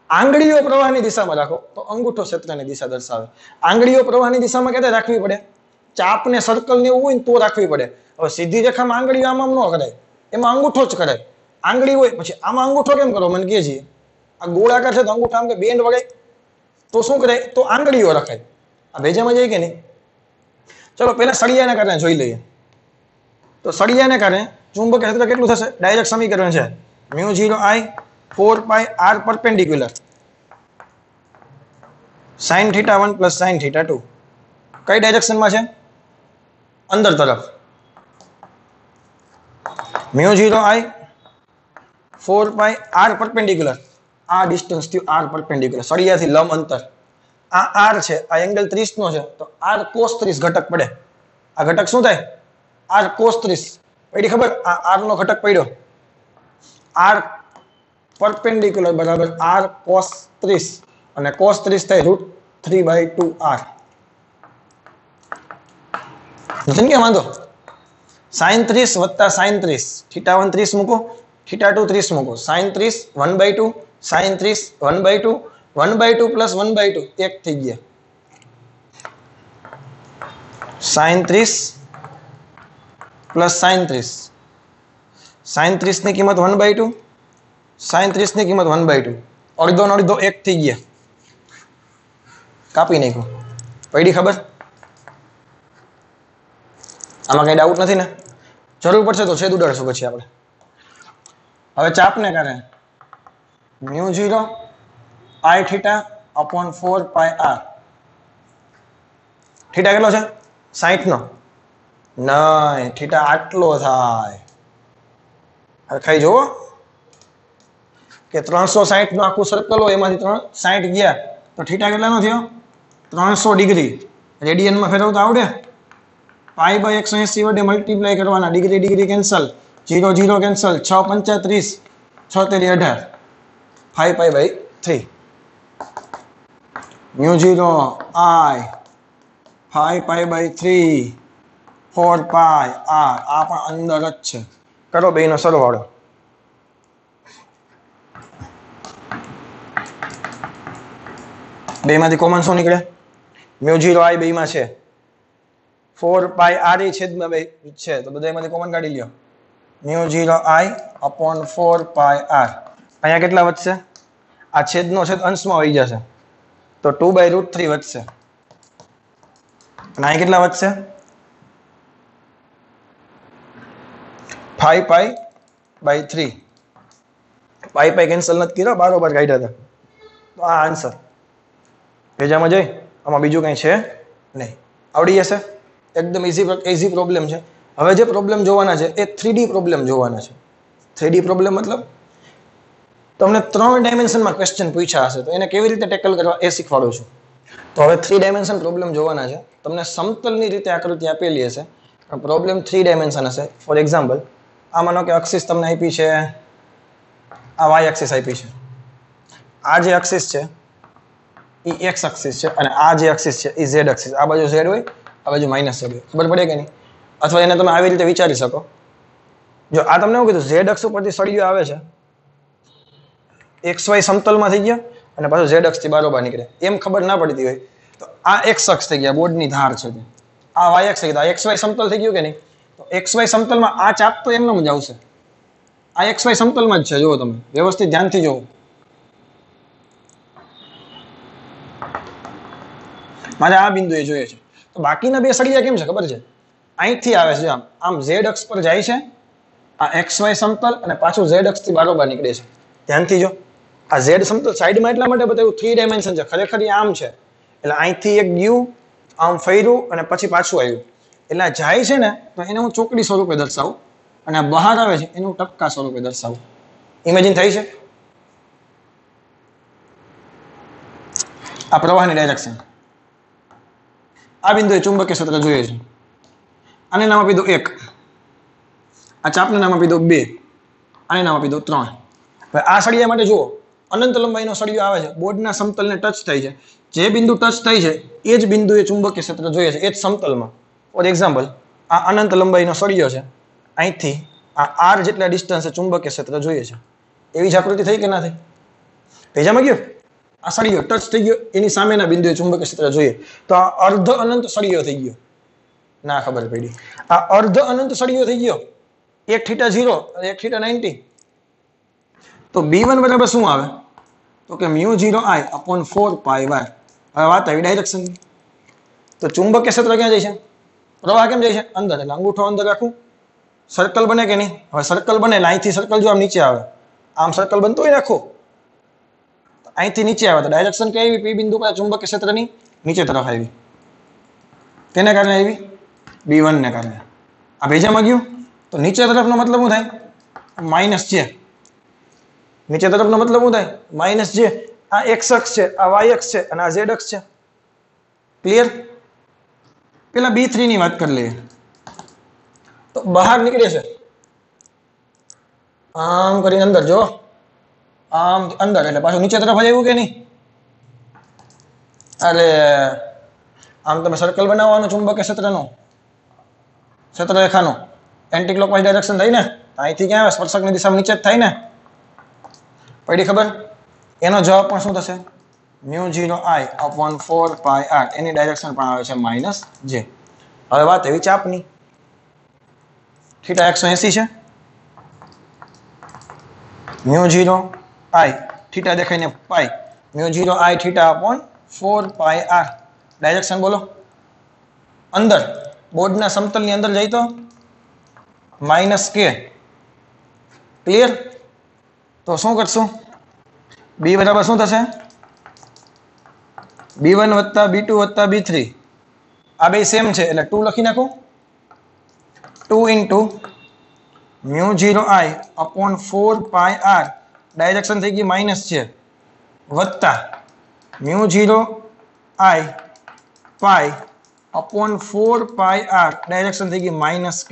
આંગળીઓ પ્રવાહની દિશામાં રાખો તો અંગૂઠો ક્ષેત્રની દિશા દર્શાવે. આંગળીઓ પ્રવાહની દિશામાં ક્યારે રાખવી પડે? ચાપને સર્કલ ને એવું હોય ને તો રાખવી પડે. હવે સીધી રેખામાં આંગળીઓ આમ ન કરાય, એમાં અંગૂઠો જ કરાય. આંગળી હોય પછી આમાં અંગૂઠો કેમ કરો મને કહેજે. આ ગોળાકાર છે તો અંગૂઠા આમ કે બેન્ડ વગાય તો શું કરાય? તો આંગળીઓ રખાય. આ ભેજામાં જાય કે નહીં? ચલો પહેલા સળિયાને કારણે જોઈ લઈએ. તો સળિયાને કારણે ચુંબકીય ક્ષેત્ર કેટલું થશે? ડાયરેક્ટ સમીકરણ છે mu 0 I 4πr perpendicular sin θ1 plus sin θ2. કઈ ડાયરેક્શનમાં છે? અંદર તરફ. Mu 0 I 4πr perpendicular. આ ડિસ્ટન્સ થયું r perpendicular, સળિયાથી લંબ અંતર. આ r છે, આ એંગલ 30 નો છે, તો r cos 30 ઘટક પડે. આ ઘટક શું થાય? r cos 30 પડી. ખબર? આ r નો ઘટક પડ્યો. r perpendicular બરાબર r cos 30, અને cos 30 થાય √3/2r. નથી કે વાંધો? sin 30 વત્તા sin 30, θ1 30 મૂકો, θ2 30 મૂકો, sin 30 1/2, sin 30 1/2 1/2 + 1/2 1 થઈ ગયા sin 30 + sin 30 sin 30 ની કિંમત 1/2 sin 30 ની કિંમત 1/2 અડધો ને અડધો 1 થઈ ગયા કાપી નાખ્યો પડી ખબર આમાં કઈ ડાઉટ નથી ને જરૂર પડશે તો છેદ ઉડાડશું પછી આપણે હવે ચાપને કારણે μ0 I θ upon 4 pi r θ કેટલો છે 60 નો નહીં θ આટલો થાય ખાઈ જોવો કે 360 નું આખું સર્કલ હોય એમાંથી 60 ગયા તો θ કેટલાનો થયો 300 ડિગ્રી રેડિયનમાં ફેરવતા આવડે પાઈ બાય 180 વડે મલ્ટીપ્લાય કરવાના ડિગ્રી ડિગ્રી કેન્સલ 0 0 કેન્સલ 6 35 6 તેરી 18 5 pi by 3 μ0 I 5 pi by 3 4 pi r આ પણ અંદર જ છે કરો બેનો સરવાળો બે માંથી કોમન શું નીકળે μ0 I બે માં છે 4 પાઈ r એ છેદમાં બે છે તો બધામાંથી કોમન કાઢી લ્યો μ0 I upon 4 પાઈ r અહીંયા કેટલા વધશે આ છેદનો છેદ અંશમાં વહી જશે તો 2/√3 વધશે અને અહીં કેટલા વધશે 5 પાઈ બાય 3 પાઈ કેન્સલ નથી કર્યો બરોબર કાઢ્યા હતા તો આ આન્સર પેજામાં જઈ આમાં બીજું કંઈ છે નહીં આવડી જશે એકદમ ઈઝી પ્રોબ્લેમ છે હવે જે પ્રોબ્લેમ જોવાના છે એ 3D પ્રોબ્લેમ જોવાના છે 3D પ્રોબ્લેમ મતલબ તમને 3 ડાયમેન્શનમાં ક્વેશ્ચન પૂછ્યા હશે તો એને કેવી રીતે ટેકલ કરવા એ શીખવાડું છું તો હવે 3 ડાયમેન્શન પ્રોબ્લેમ જોવાના છે તમને સમતલની રીતે આકૃતિ આપેલી હશે પણ પ્રોબ્લેમ 3 ડાયમેન્શન હશે ફોર એક્ઝામ્પલ આ માનો કે એક્સિસ તમને આપી છે આ વાય એક્સિસ આપી છે આ જે એક્સિસ છે એ એક્સ એક્સિસ છે અને આ જે એક્સિસ છે એ ઝેડ એક્સિસ આ બાજુ ઝેડ હોય આ બાજુ માઇનસ ઝેડ હોય ખબર પડે કે નહીં અથવા એને તમે આવી રીતે વિચારી શકો જો આ તમને એવું કીધું ઝેડ અક્ષ ઉપરથી સળિયો આવે છે XY સમતલમાં થઈ ગયા અને પાછું Z અક્ષથી બારોબાર નીકળે એમ ખબર ના પડતી હોય તો આ X અક્ષ થઈ ગયા બોર્ડની ધાર છે આ Y અક્ષ થઈ ગયા XY સમતલ થઈ ગયું કે નહીં તો XY સમતલમાં આ ચાપ તો એમનો જ આવશે આ XY સમતલમાં જ છે જુઓ તમે વ્યવસ્થિત ધ્યાનથી જુઓ મારે આ બિંદુએ જોઈએ છે તો બાકીના બે સળિયા કેમ છે ખબર છે અહીંથી આવે છે આમ Z અક્ષ પર જાય છે આ XY સમતલ અને પાછું Z અક્ષથી બારોબાર નીકળે છે ધ્યાનથી જો આ Z સમતલ સાઈડમાં એટલા માટે બતાવ્યું 3 ડાયમેન્શન છે ખરેખર આમ છે એટલે અહીંથી એક ગયું આમ ફર્યું અને પછી પાછું આવ્યું એટલે જાય છે ને તો એને હું ચોકડી સ્વરૂપે દર્શાવું અને આ બહાર આવે છે એનું ટપકા સ્વરૂપે દર્શાવું ઇમેજિન થઈ છે આ પ્રવાહની ડાયરેક્શન આ બિંદુએ ચુંબકીય ક્ષેત્ર જોઈએ છે આને નામ આપી દો 1 આ ચાપને નામ આપી દો 2 આને નામ આપી દો 3 હવે આ સળિયા માટે જુઓ અનંત લંબાઈનો સળિયો આવે છે બોર્ડના સમતલને ટચ થાય છે જે બિંદુ ટચ થાય છે એ જ બિંદુએ ચુંબકીય ક્ષેત્ર જોઈએ છે એ જ સમતલમાં ફોર એક્ઝામ્પલ આ અનંત લંબાઈનો સળિયો છે અહીંથી આ r જેટલા ડિસ્ટન્સે ચુંબકીય ક્ષેત્ર જોઈએ છે એવી જાગૃતિ થઈ કે ના થઈ પેજામાં ગયો આ સળિયો ટચ થઈ ગયો એની સામેના બિંદુએ ચુંબકીય ક્ષેત્ર જોઈએ તો આ અર્ધ અનંત સળિયો થઈ ગયો ના ખબર પડી આ અર્ધ અનંત સળિયો થઈ ગયો એક θ 0 અને એક θ 90 તો b1 બરાબર શું આવે તો કે μ0 I upon 4 પાઈ y હવે વાત આવી ડાયરેક્શન તો ચુંબકીય ક્ષેત્ર ક્યાં જાય છે પ્રવાહ કેમ જાય છે અંદર એટલે અંગૂઠો અંદર રાખું સર્કલ બને કે નહીં હવે સર્કલ બને એટલે અહીંથી સર્કલ જો આમ નીચે આવે આમ સર્કલ બનતો હોય રાખો અહીંથી નીચે આવે તો ડાયરેક્શન કઈ આવી પી બિંદુ પર ચુંબકીય ક્ષેત્રની નીચે તરફ આવી કેને કારણે આવી b1 ને કારણે આ ભેજામાં ગયું તો નીચે તરફનો મતલબ શું થાય માઇનસ છે નીચે તરફનો મતલબ શું થાય માઇનસ જે આ x અક્ષ છે આ y અક્ષ છે અને આ z અક્ષ છે ક્લિયર પેલા b3 ની વાત કરી લઈએ તો બહાર નીકળે છે આમ કરીને અંદર જો આમ અંદર એટલે પાછું નીચે તરફ આવ્યું કે નહીં અરે આમ તમે સર્કલ બનાવવાનું ચુંબકીય ક્ષેત્રનું ક્ષેત્રરેખાનું એન્ટી ક્લોકવાઇઝ ડાયરેક્શન થઈ ને અહીંથી ક્યાં આવે સ્પર્શકની દિશામાં નીચે જ થાય ને પડી ખબર એનો જવાબ પણ શું થશે mu 0 I upon 4 pi r any direction પણ આવે છે -j. હવે વાત એવી ચાપની થીટા 180 છે મ્યુ 0 I થીટા દેખાઈને pi mu 0 I theta upon 4 pi r direction બોલો અંદર બોર્ડના સમતલની અંદર જઈ તો -k ક્લિયર. તો શું કરશું b બરાબર શું થશે b1 + b2 + b3 આ બે સેમ છે એટલે 2 લખી નાખો 2 * mu 0 I upon 4 pi r direction થઈ ગઈ માઈનસ છે વત્તા mu 0 I pi upon 4 pi r direction થઈ ગઈ -k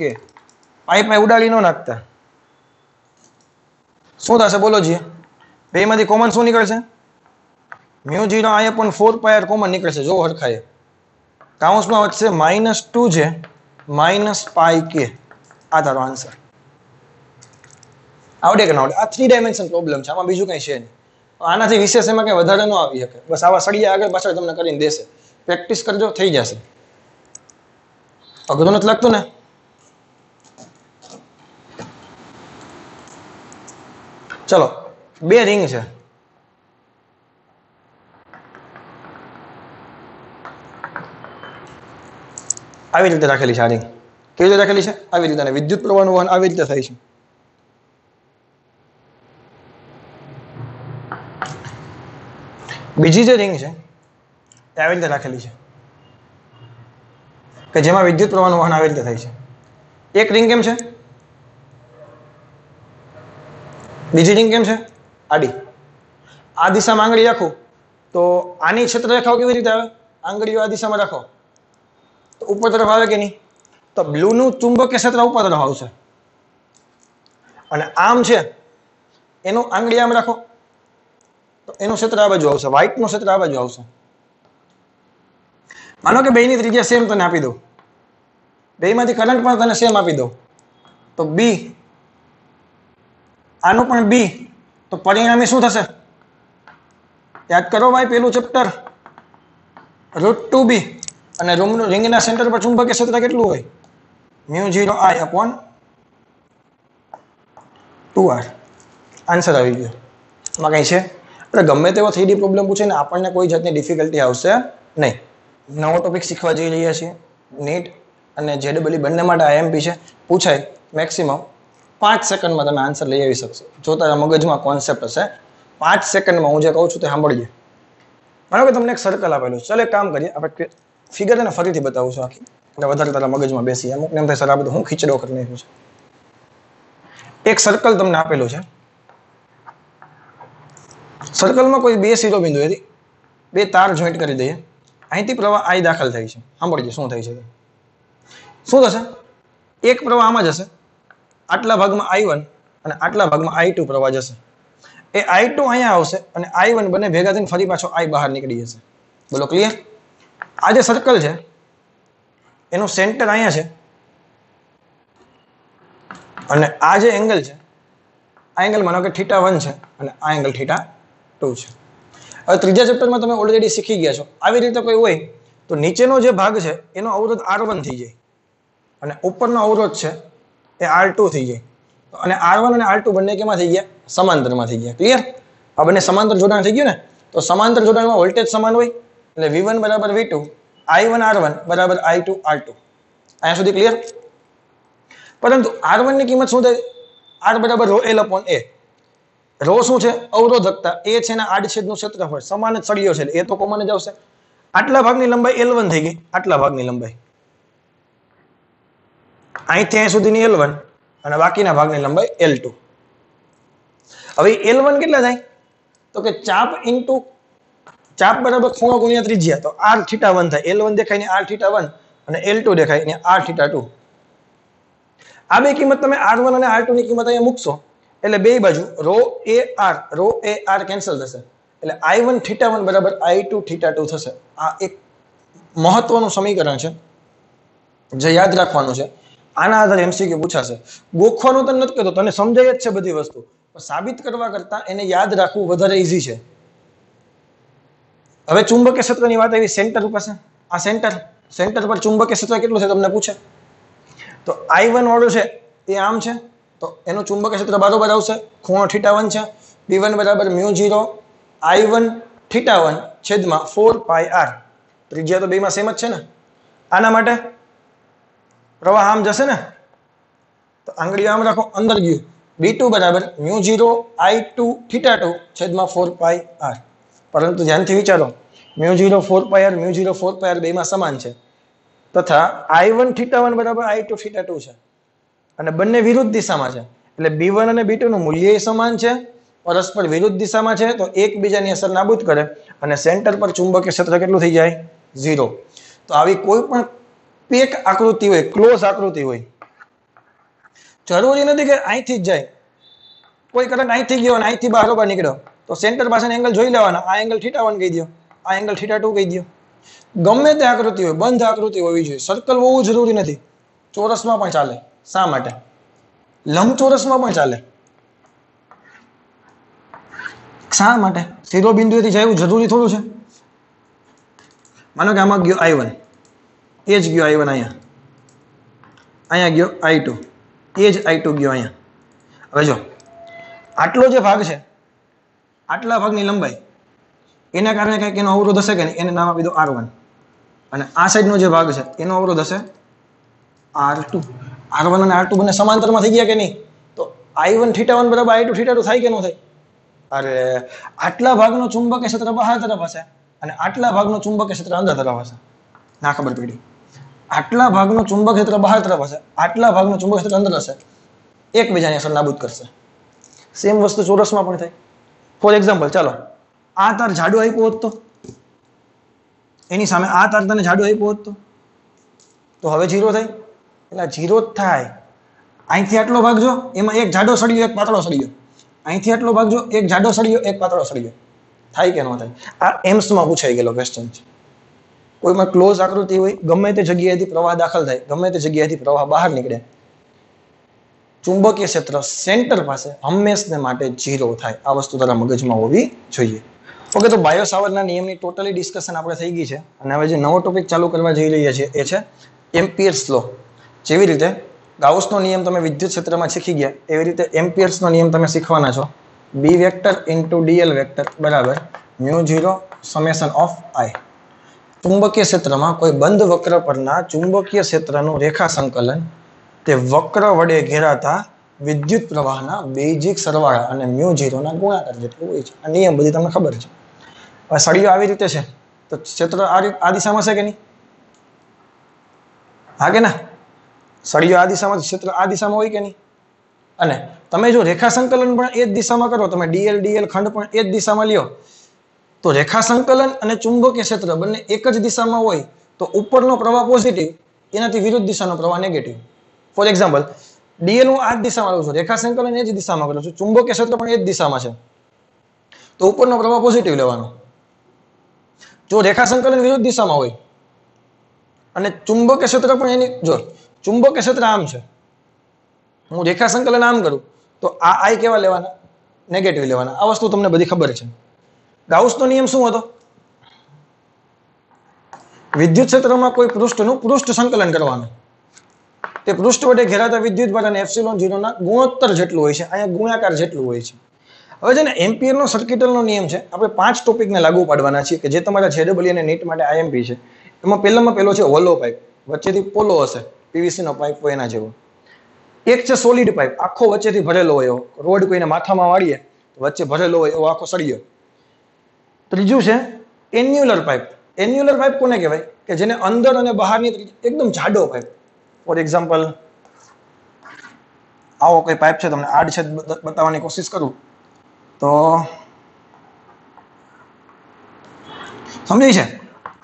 પાઈ પાઈ ઉડાડી ન નાખતા શું થશે બોલો જી બેમાંથી કોમન શું નીકળશે mu 0 I upon 4 pi r common નીકળશે જો હરખાય કાઉન્સમાં વધશે -2j -πk આ તારો આન્સર આવડે કે ના આવડે આ 3 ડાયમેન્શન પ્રોબ્લેમ છે આમાં બીજું કઈ છે નહીં આનાથી વિશેષ એમાં કઈ વધારે ન આવી શકે બસ આવા સળિયા આગળ પાછળ તમને કરીને દેશે પ્રેક્ટિસ કરજો થઈ જશે અઘરું નથી લાગતું ને ચલો બે રિંગ છે આવી રીતે રાખેલી છે આ રિંગ કેવી રીતે રાખેલી છે આવી રીતે અને વિદ્યુત પ્રવાહનું વહન આવી રીતે થાય છે બીજી જે રિંગ છે એ આવી રીતે રાખેલી છે કે જેમાં વિદ્યુત પ્રવાહનું વહન આવી રીતે થાય છે એક રિંગ કેમ છે બીજી રિંગ કેમ છે આડી આ દિશામાં આંગળી રાખો તો આની ક્ષેત્રરેખાઓ કેવી રીતે આવે આંગળીઓ આ દિશામાં રાખો તો ઉપર તરફ આવે કે નહીં તો બ્લૂનું ચુંબકીય ક્ષેત્ર ઉપર તરફ આવશે અને આમ છે એનું આંગળી આમ રાખો તો એનું ક્ષેત્ર આ બાજુ આવશે વ્હાઇટનું ક્ષેત્ર આ બાજુ આવશે માનો કે બેની ત્રિજ્યા સેમ તને આપી દઉં બેમાંથી કરંટ પણ તને સેમ આપી દઉં તો બી આનું પણ બી તો પરિણામી શું થશે યાદ કરો ભાઈ પેલું ચેપ્ટર √2b અને રિંગના સેન્ટર પર ચુંબકીય ક્ષેત્ર કેટલું હોય mu 0 I upon 2r answer આવી ગયો એમાં કઈ છે એટલે ગમે તેવો 3D પ્રોબ્લેમ પૂછે ને આપણને કોઈ જાતની ડિફિકલ્ટી આવશે નહીં નવો ટોપિક શીખવા જઈ રહ્યા છીએ નીટ અને જેડબલઈ બંને માટે IMP છે પૂછાય મેક્સિમમ 5 સેકન્ડમાં તમે આન્સર લઈ આવી શકશો જો તારા મગજમાં કોન્સેપ્ટ હશે 5 સેકન્ડમાં હું જે કહું છું તે સાંભળજે માનો કે તમને એક સર્કલ આપેલું છે ચલો એક કામ કરીએ આપણે ફિગર એને ફરીથી બતાવું છું આખી એટલે વધારે તારા મગજમાં બેસી અમુકને એમ થાય સર આ બધું હું ખીચડો કરી નાખ્યું છે એક સર્કલ તમને આપેલું છે સર્કલમાં કોઈ બે શિરોબિંદુ હતી બે તાર જોઈન્ટ કરી દઈએ અહીંથી પ્રવાહ I દાખલ થાય છે સાંભળજો શું થાય છે શું થશે એક પ્રવાહ આમાં જશે આટલા ભાગમાં I1 અને આટલા ભાગમાં I2 પ્રવાહ જશે એ I2 અહીંયા આવશે અને I1 બંને ભેગા થઈને ફરી પાછો I બહાર નીકળી જશે બોલો ક્લિયર આ જે સર્કલ છે એનું સેન્ટર અહીંયા છે અને આ જે એંગલ છે આ એંગલ માનો કે θ1 છે અને આ એંગલ θ2 છે હવે ત્રીજા ચેપ્ટરમાં તમે ઓલરેડી શીખી ગયા છો આવી રીતે કોઈ હોય તો નીચેનો જે ભાગ છે એનો અવરોધ R1 થઈ જાય અને ઉપરનો અવરોધ છે એ R2 થઈ જાય અને R1 અને R2 બંને કેમાં થઈ ગયા સમાંતરમાં થઈ ગયા ક્લિયર આ બંને સમાંતર જોડાણ થઈ ગયું ને તો સમાંતર જોડાણમાં વોલ્ટેજ સમાન હોય એટલે V1 = V2 I1 R1 = I2 R2 અહીંયા સુધી ક્લિયર પરંતુ R1 ની કિંમત શું થાય R = ρl/a રો શું છે અવરોધકતા એ છે ને આડછેદનું ક્ષેત્રફળ સમાન જ સળિયો છે એ તો કોમન જ આવશે આટલા ભાગની લંબાઈ L1 થઈ ગઈ આટલા ભાગની લંબાઈ અહીંથી અહીં સુધીની L1 અને બાકીના ભાગની લંબાઈ L2 હવે L1 કેટલા થાય તો કે ચાપ ઇન્ટુ ચાપ બરાબર ખૂણો ગુણ્યા ત્રિજ્યા તો rθ1 થાય L1 દેખાય ને rθ1 અને L2 દેખાય ને rθ2 આ બે કિંમત તમે R1 અને R2 ની કિંમત અહીંયા મૂકશો એટલે બે બાજુ ρ a r કેન્સલ થશે એટલે I1 θ1 = I2 θ2 થશે આ એક મહત્વનું સમીકરણ છે જે યાદ રાખવાનું છે આના આધારે MCQ પૂછાશે ગોખવાનું તને નથી કહેતો તને સમજાય જ છે બધી વસ્તુ સાબિત કરવા કરતા એને યાદ રાખવું વધારે ઈઝી છે હવે ચુંબકીય ક્ષેત્રની વાત આવી સેન્ટર પાસે. આ સેન્ટર પર ચુંબકીય ક્ષેત્ર કેટલું છે તમને પૂછે તો I1 વાળું છે એ આમ છે તો એનું ચુંબકીય ક્ષેત્ર બરાબર આવશે ખૂણો θ1 છે. B1 બરાબર μ0 I1 θ1 છેદમાં 4 પાઈ r. ત્રિજ્યા તો બેમાં સેમ જ છે ને. આના માટે પ્રવાહ આમ જશે ને તો આંગળી આમ રાખો અંદર ગયું. B2 બરાબર μ0 I2 θ2 છેદમાં 4 પાઈ r. પરંતુ ધ્યાનથી વિચારો μ0 4 પાઈ r μ0 4 પાઈ r બેમાં સમાન છે તથા I1 θ1 બરાબર I2 θ2 છે અને બંને વિરુદ્ધ દિશામાં છે એટલે B1 અને B2 નું મૂલ્ય સમાન છે પરસ્પર વિરુદ્ધ દિશામાં છે તો એકબીજાની અસર નાબૂદ કરે અને સેન્ટર પર ચુંબકીય ક્ષેત્ર કેટલું થઈ જાય 0. તો આવી કોઈ પણ પેક આકૃતિ હોય ક્લોઝ આકૃતિ હોય જરૂરી નથી કે અહીંથી જ જાય. કોઈ કરંટ અહીંથી ગયો અને અહીંથી બહાર નીકળ્યો તો સેન્ટર પાસેના એંગલ જોઈ લેવાના. આ એંગલ θ1 કહી દો આ એંગલ θ2 કહી દો. ગમે તે આકૃતિ હોય બંધ આકૃતિ હોવી જોઈએ. સર્કલ હોવું જરૂરી નથી. ચોરસમાં પણ ચાલે. શા માટે? લંબચોરસમાં પણ ચાલે. શા માટે? શિરોબિંદુએથી જવું જરૂરી થોડું છે. માનો કે આમાં ગયો I1 એ જ ગયો I1 અહીંયા ગયો I2 એ જ I2 ગયો અહીંયા. હવે જો આટલો જે ભાગ છે આટલા ભાગની લંબાઈ એના કારણે કંઈક એનો અવરોધ હશે કે નહીં એને નામ આપી દો R1 અને આ સાઈડનો જે ભાગ છે એનો અવરોધ હશે R2. R1 અને R2 બંને સમાંતરમાં થઈ ગયા કે નહીં તો I1 θ1 બરાબર I2 θ2 થાય કે ન થાય? અરે આટલા ભાગનો ચુંબકીય ક્ષેત્ર બહાર તરફ હશે અને આટલા ભાગનો ચુંબકીય ક્ષેત્ર અંદર તરફ હશે. ના ખબર પડી. આટલા ભાગનો ચુંબક ક્ષેત્ર બહાર તરફ હશે આટલા ભાગનો ચુંબક ક્ષેત્ર અંદર હશે એકબીજાની અસર નાબૂદ કરશે. સેમ વસ્તુ ચોરસમાં પણ થાય. ફોર એક્ઝામ્પલ ચાલો આ તાર જાડો આપ્યો હોત તો એની સામે આ તાર તને જાડો આપ્યો હોત તો હવે 0 થાય એટલે 0 જ થાય. અહીંથી આટલો ભાગ જો એમાં એક જાડો સળિયો એક પાતળો સળિયો અહીંથી આટલો ભાગ જો એક જાડો સળિયો એક પાતળો સળિયો થાય કે ન થાય? આ એમ્સમાં પૂછાઈ ગયેલો ક્વેશ્ચન છે. કોઈમાં ક્લોઝ આકૃતિ હોય ગમે તે જગ્યાએથી પ્રવાહ દાખલ થાય ગમે તે જગ્યાએથી પ્રવાહ બહાર નીકળે ચુંબકીય ક્ષેત્ર સેન્ટર પાસે હંમેશને માટે 0 થાય. આ વસ્તુ તારા મગજમાં હોવી જોઈએ. ઓકે તો બાયો સાવરના નિયમની ટોટલી ડિસ્કશન આપણે થઈ ગઈ છે અને હવે જે નવો ટોપિક ચાલુ કરવા જઈ રહ્યા છીએ એ છે એમ્પિયર્સ લો. જેવી રીતે ગાઉસનો નિયમ તમે વિદ્યુત ક્ષેત્રમાં શીખી ગયા એવી રીતે એમ્પિયર્સનો નિયમ તમે શીખવાના છો. B vector into dl vector બરાબર μ0 સમેશન ઓફ I. ચુંબકીય ક્ષેત્રમાં કોઈ બંધ વક્ર પરના ચુંબકીય ક્ષેત્રનું રેખા સંકલન તે વક્ર વડે ઘેરાતા વિદ્યુત પ્રવાહના બેઝિક સરવાળા અને μ0 ના ગુણાકાર જેટલું હોય છે. આ નિયમ બધી તમને ખબર છે. હવે સળિયો આવી રીતે છે તો ક્ષેત્ર આ દિશામાં છે કે નહીં? હા કે ના? સળિયો આ દિશામાં ક્ષેત્ર આ દિશામાં હોય કે નહીં? અને તમે જો રેખા સંકલન પણ એ જ દિશામાં કરો તમે dl ખંડ પણ એ જ દિશામાં લ્યો તો રેખા સંકલન અને ચુંબકીય ક્ષેત્ર બંને એક જ દિશામાં હોય તો ઉપરનો પ્રવાહ પોઝિટિવ એનાથી વિરુદ્ધ દિશાનો પ્રવાહ નેગેટિવ. ફોર એક્ઝામ્પલ dl હું આ જ દિશામાં લઉં છું રેખા સંકલન એ જ દિશામાં કરું છું ચુંબકીય ક્ષેત્ર પણ એ જ દિશામાં છે તો ઉપરનો પ્રવાહ પોઝિટિવ લેવાનો. જો રેખા સંકલન વિરુદ્ધ દિશામાં હોય અને ચુંબકીય ક્ષેત્ર પણ એની જો ચુંબકીય ક્ષેત્ર આમ છે હું રેખા સંકલન આમ કરું તો આ I કેવા લેવાના? નેગેટિવ લેવાના. આ વસ્તુ તમને બધી ખબર છે. ગાઉસનો નિયમ શું હતો? વિદ્યુત ક્ષેત્રમાં કોઈ પૃષ્ઠનું પૃષ્ઠ સંકલન કરવાનું. તે પૃષ્ઠ વડે ઘેરાતા વિદ્યુત ભાર અને ε0 ના ગુણોત્તર જેટલું હોય છે અહીંયા ગુણાકાર જેટલું હોય છે. હવે છે ને એમ્પિયરનો સર્કિટલનો નિયમ છે. આપણે 5 ટોપિકને લાગુ પાડવાના છીએ કે જે તમારા JEE અને નીટ માટે IMP છે. એમાં પહેલામાં પહેલો છે હોલો પાઇપ. વચ્ચેથી પોલો હશે PVC નો પાઇપ હોય એના જેવો. એક છે સોલિડ પાઇપ આખો વચ્ચેથી ભરેલો હોય એવો રોડ કોઈને માથામાં વાળીએ વચ્ચે ભરેલો હોય એવો આખો સળિયો. ત્રીજું છે એન્યુલર પાઇપ. એન્યુલર પાઇપ કોને કહેવાય કે જેને અંદર અને બહારની એકદમ જાડો પાઇપ. ફોર એક્ઝામ્પલ આવો કોઈ પાઇપ છે તમને આડછેદ બતાવવાની કોશિશ કરું તો સમજાય છે?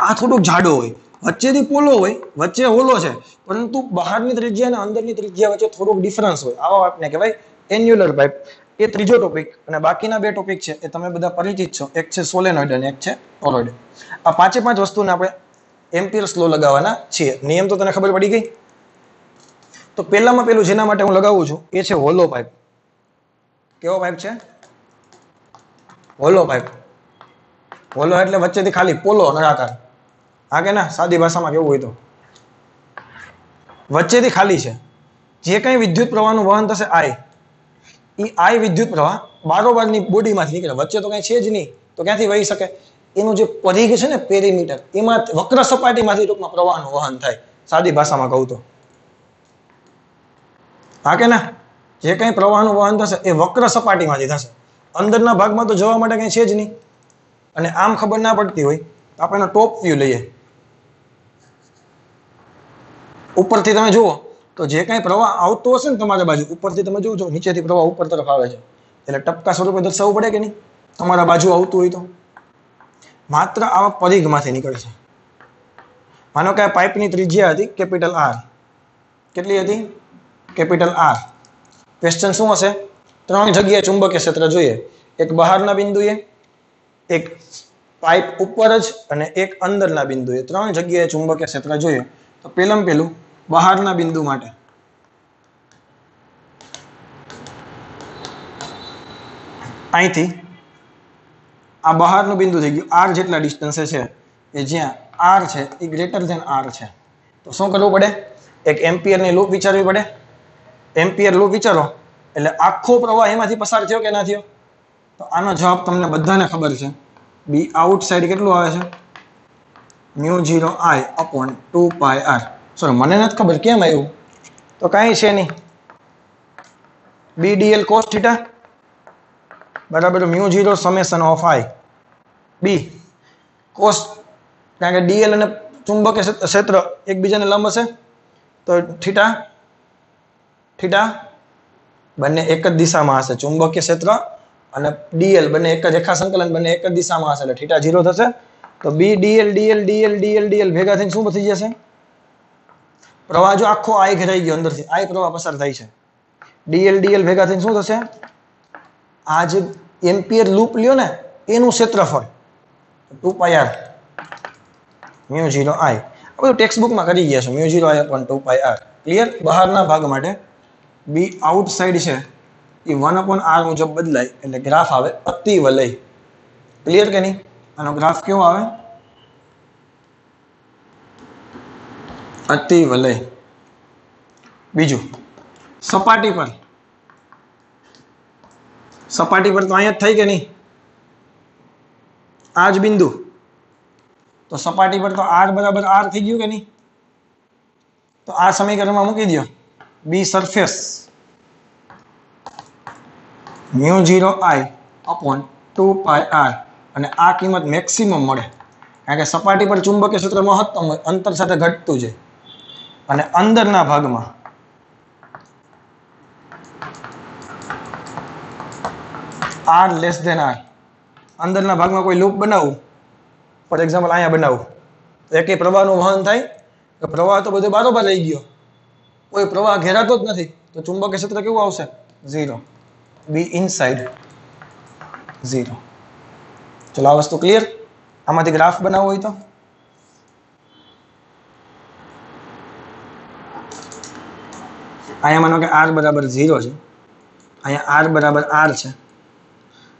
આ થોડુંક જાડો હોય વચ્ચેથી પોલો હોય વચ્ચે હોલો છે પરંતુ બહારની ત્રિજ્યા અને અંદરની ત્રિજ્યા વચ્ચે થોડોક ડિફરન્સ હોય આવા પાઇપને કહેવાય એન્યુલર પાઇપ. એ ત્રીજો ટોપિક અને બાકીના 2 ટોપિક છે એ તમે બધા પરિચિત છો. એક છે સોલેનોઇડ અને એક છે ટોરોઇડ. આ 5 વસ્તુને આપણે એમ્પિયર્સ લો લગાવવાના છીએ. નિયમ તો તને ખબર પડી ગઈ. તો પહેલામાં પહેલું જેના માટે હું લગાવું છું એ છે હોલો પાઇપ. કેવો પાઇપ છે? Hollow pipe. હોલો એટલે વચ્ચેથી ખાલી, પોલો નળાકાર. હા કે ના? સાદી ભાષામાં કેવું હોય તો વચ્ચેથી ખાલી છે. જે કંઈ વિદ્યુત પ્રવાહનું વહન થશે આઈ વિદ્યુત પ્રવાહ બારોબારની બોડીમાંથી નીકળે, વચ્ચે તો કઈ છે જ નહીં, તો ક્યાંથી વહી શકે? એનું જે પરિઘ છે ને, પેરીમીટર, એમાં વક્ર સપાટીમાંથી ટૂંકમાં પ્રવાહનું વહન થાય, સાદી ભાષામાં કહું તો. હા કે ના? જે કંઈ પ્રવાહનું વહન થશે એ વક્ર સપાટીમાંથી થશે. અંદરના ભાગમાં તો જવા માટે કઈ છે જ નહીં. અને આમ ખબર ના પડતી હોય તો આપણે ટોપ વ્યૂ લઈએ. ઉપરથી તમે જુઓ તો જે કંઈ પ્રવાહ આવતો હશે ને તમારા બાજુ, ઉપરથી તમે જોજો, નીચેથી પ્રવાહ ઉપર તરફ આવે છે, એટલે ટપકા સ્વરૂપે દર્શાવવું પડે કે નહીં? તમારા બાજુ આવતું હોય તો માત્ર આવા પરિઘમાંથી નીકળશે. માનો કે આ પાઇપની ત્રિજ્યા હતી કેપિટલ આર. કેટલી હતી? Capital R. ક્વેશ્ચન શું હશે? 3 જગ્યાએ ચુંબકીય ક્ષેત્ર જોઈએ. એક બહારના બિંદુએ, એક પાઇપ ઉપર જ, અને એક અંદરના બિંદુએ. 3 જગ્યાએ ચુંબકીય ક્ષેત્ર જોઈએ. તો પહેલું બહારના બિંદુ માટે અહીંથી આ બહારનું બિંદુ થઈ ગયું, આર જેટલા ડિસ્ટન્સે છે, એ જ્યાં આર છે એ ગ્રેટર ધેન આર છે. તો શું કરવું પડે? એક એમ્પિયરની લૂપ વિચારવી પડે. એમ્પિયર લૂપ વિચારો એટલે આખો પ્રવાહ એમાંથી પસાર થયો કે ના થયો? તો આનો જવાબ તમને બધાને ખબર છે. બી આઉટ સાઈડ કેટલું આવે છે? μ0I/2πr. સોરી, મને નથી ખબર કેમ આવ્યું, તો કાંઈ છે નહીં. BDL cos θ બરાબર μ0 summation of I B cos, કારણ કે ડીએલ અને ચુંબકીય ક્ષેત્ર એકબીજાને લંબ હશે, તો થીટા બંને એક જ દિશામાં હશે. ચુંબકીય ક્ષેત્ર અને ડીએલ બંને એક જ રેખા સંકલન, બંને એક જ દિશામાં હશે, એટલે થીટા 0 થશે. તો B d l d l d l d l d l ભેગા થઈને શું થઈ જશે? પ્રવાહ જો આખો આઈ ઘેરાઈ ગયો, અંદરથી આઈ પ્રવાહ પસાર થાય છે. ડીએલ ડીએલ ભેગા થઈને શું થશે? આ જે એમ્પિયર લૂપ લ્યો ને એનું ક્ષેત્રફળ 2πr μ0I. આ બધું ટેક્સ્ટ બુકમાં કરી ગયા છે. μ0I/2πr. ક્લિયર? બહારના ભાગ માટે બી આઉટ સાઈડ છે એ 1/r મુજબ બદલાય, એટલે ગ્રાફ આવે અતિવલય. ક્લિયર કે નહીં? આનો ગ્રાફ કેવો આવે? અતિવલય. બીજું, સપાટી પર તો અહીંયા જ થઈ કે નહીં? આ જ બિંદુ, તો સપાટી પર તો r બરાબર r થઈ ગયું કે નહીં? તો આ સમીકરણમાં મૂકી દો. બી સરફેસ μ0I/2πr, અને આ કિંમત મેક્સિમમ મળે, કારણ કે સપાટી પર ચુંબકીય ક્ષેત્ર મહત્તમ હોય, અંતર સાથે ઘટતું છે. અને અંદરના ભાગમાં r લેસ ધેન r. અંદરના ભાગમાં કોઈ લૂપ બનાવું, ફોર એક્ઝામ્પલ અહીંયા બનાવું, તો એકે પ્રવાહનું વહન થાય? તો પ્રવાહ તો બધો બારોબાર રહી ગયો, કોઈ પ્રવાહ ઘેરાતો જ નથી, તો ચુંબકીય ક્ષેત્ર કેવું આવશે? 0. બી ઇનસાઇડ 0. ચલો, આ વસ્તુ ક્લિયર? આમાંથી ગ્રાફ બનાવવો હોય તો અહીંયા માનો કે r બરાબર 0 છે, અહીંયા r બરાબર r છે,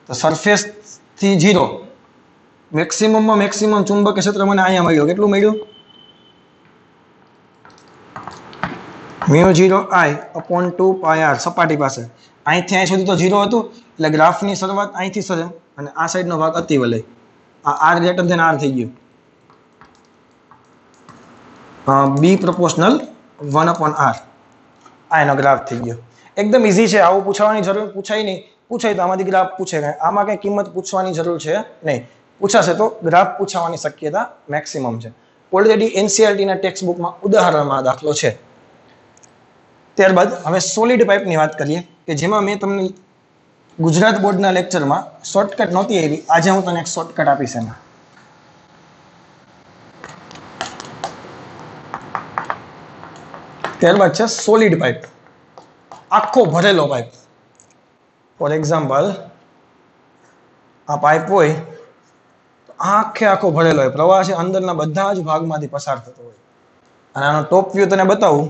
તો સરફેસ થી 0 મેક્સિમમમાં મેક્સિમમ ચુંબકીય ક્ષેત્ર મને અહીંયા મળ્યું. કેટલું મળ્યું? μ0I/2πr. સપાટી પાસે અહીંથી અહીં સુધી તો 0 હતું, એટલે ગ્રાફની શરૂઆત અહીંથી થશે, અને આ સાઈડનો ભાગ અતિવલય. આ r ગ્રેટર ધેન r થઈ ગયું. બી પ્રોપોર્શનલ 1/r. આ એનો ગ્રાફ થઈ ગયો. એકદમ ઈઝી છે, આવું પૂછવાની જરૂર પૂછાય નહીં. પૂછાય તો આમાંથી ગ્રાફ પૂછે, આમાં કઈ કિંમત પૂછવાની જરૂર છે નહીં. પૂછાશે તો ગ્રાફ પૂછવાની શક્યતા મેક્સિમમ છે. ઓલરેડી એનસીઈઆરટી ના ટેક્સ્ટ બુકમાં ઉદાહરણમાં દાખલો છે. ત્યારબાદ હવે સોલિડ પાઇપની વાત કરીએ, કે જેમાં મેં તમને ગુજરાત બોર્ડના લેક્ચરમાં શોર્ટકટ નહોતી આવી, આજે હું તને એક શોર્ટકટ આપીશ એમાં. ત્યારબાદ છે સોલિડ પાઇપ, આખો ભરેલો પાઇપ. ફોર એક્ઝામ્પલ આ પાઇપ હોય તો આખો ભરેલો હોય, પ્રવાહ છે અંદરના બધા જ ભાગમાંથી પસાર થતો હોય. અને આનો ટોપ વ્યૂ તને બતાવું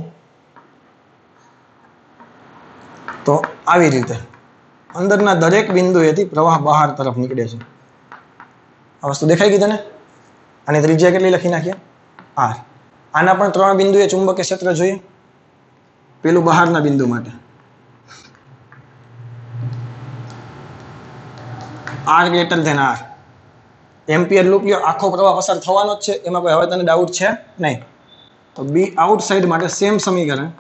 તો આવી રીતે અંદરના દરેક બિંદુએથી પ્રવાહ બહાર તરફ નીકળે છે. આ વસ્તુ દેખાઈ ગઈ તને? આની ત્રિજ્યા કેટલી લખી નાખીએ? r. આના પણ 3 બિંદુએ ચુંબકીય ક્ષેત્ર જોઈએ. પેલું બહારના બિંદુ માટે r greater than r. Ampere loop લ્યો, આખો પ્રવાહ પસાર થવાનો જ છે, એમાં કોઈ હવે તને ડાઉટ છે નહીં. તો b આઉટસાઇડ માટે સેમ સમીકરણ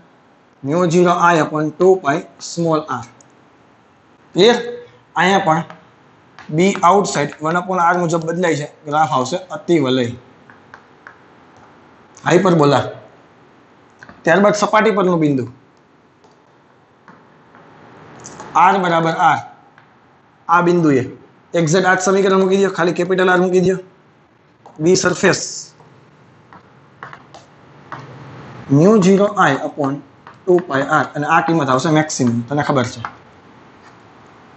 μ0I/2 પાઈ સ્મોલ r. ક્લિયર? અહીંયા પણ b આઉટસાઇડ 1/r મુજબ બદલાય છે. ગ્રાફ આવશે અતિવલય, હાઇપરબોલા. ત્યારબાદ સપાટી પરનું બિંદુ r બરાબર r. આ બિંદુએ એક્ઝેક્ટ આ સમીકરણ મૂકી દો, ખાલી કેપિટલ R મૂકી દો. b સરફેસ μ0I/2 પાઈ r, અને આ કિંમત આવશે મેક્સિમમ. તને ખબર છે.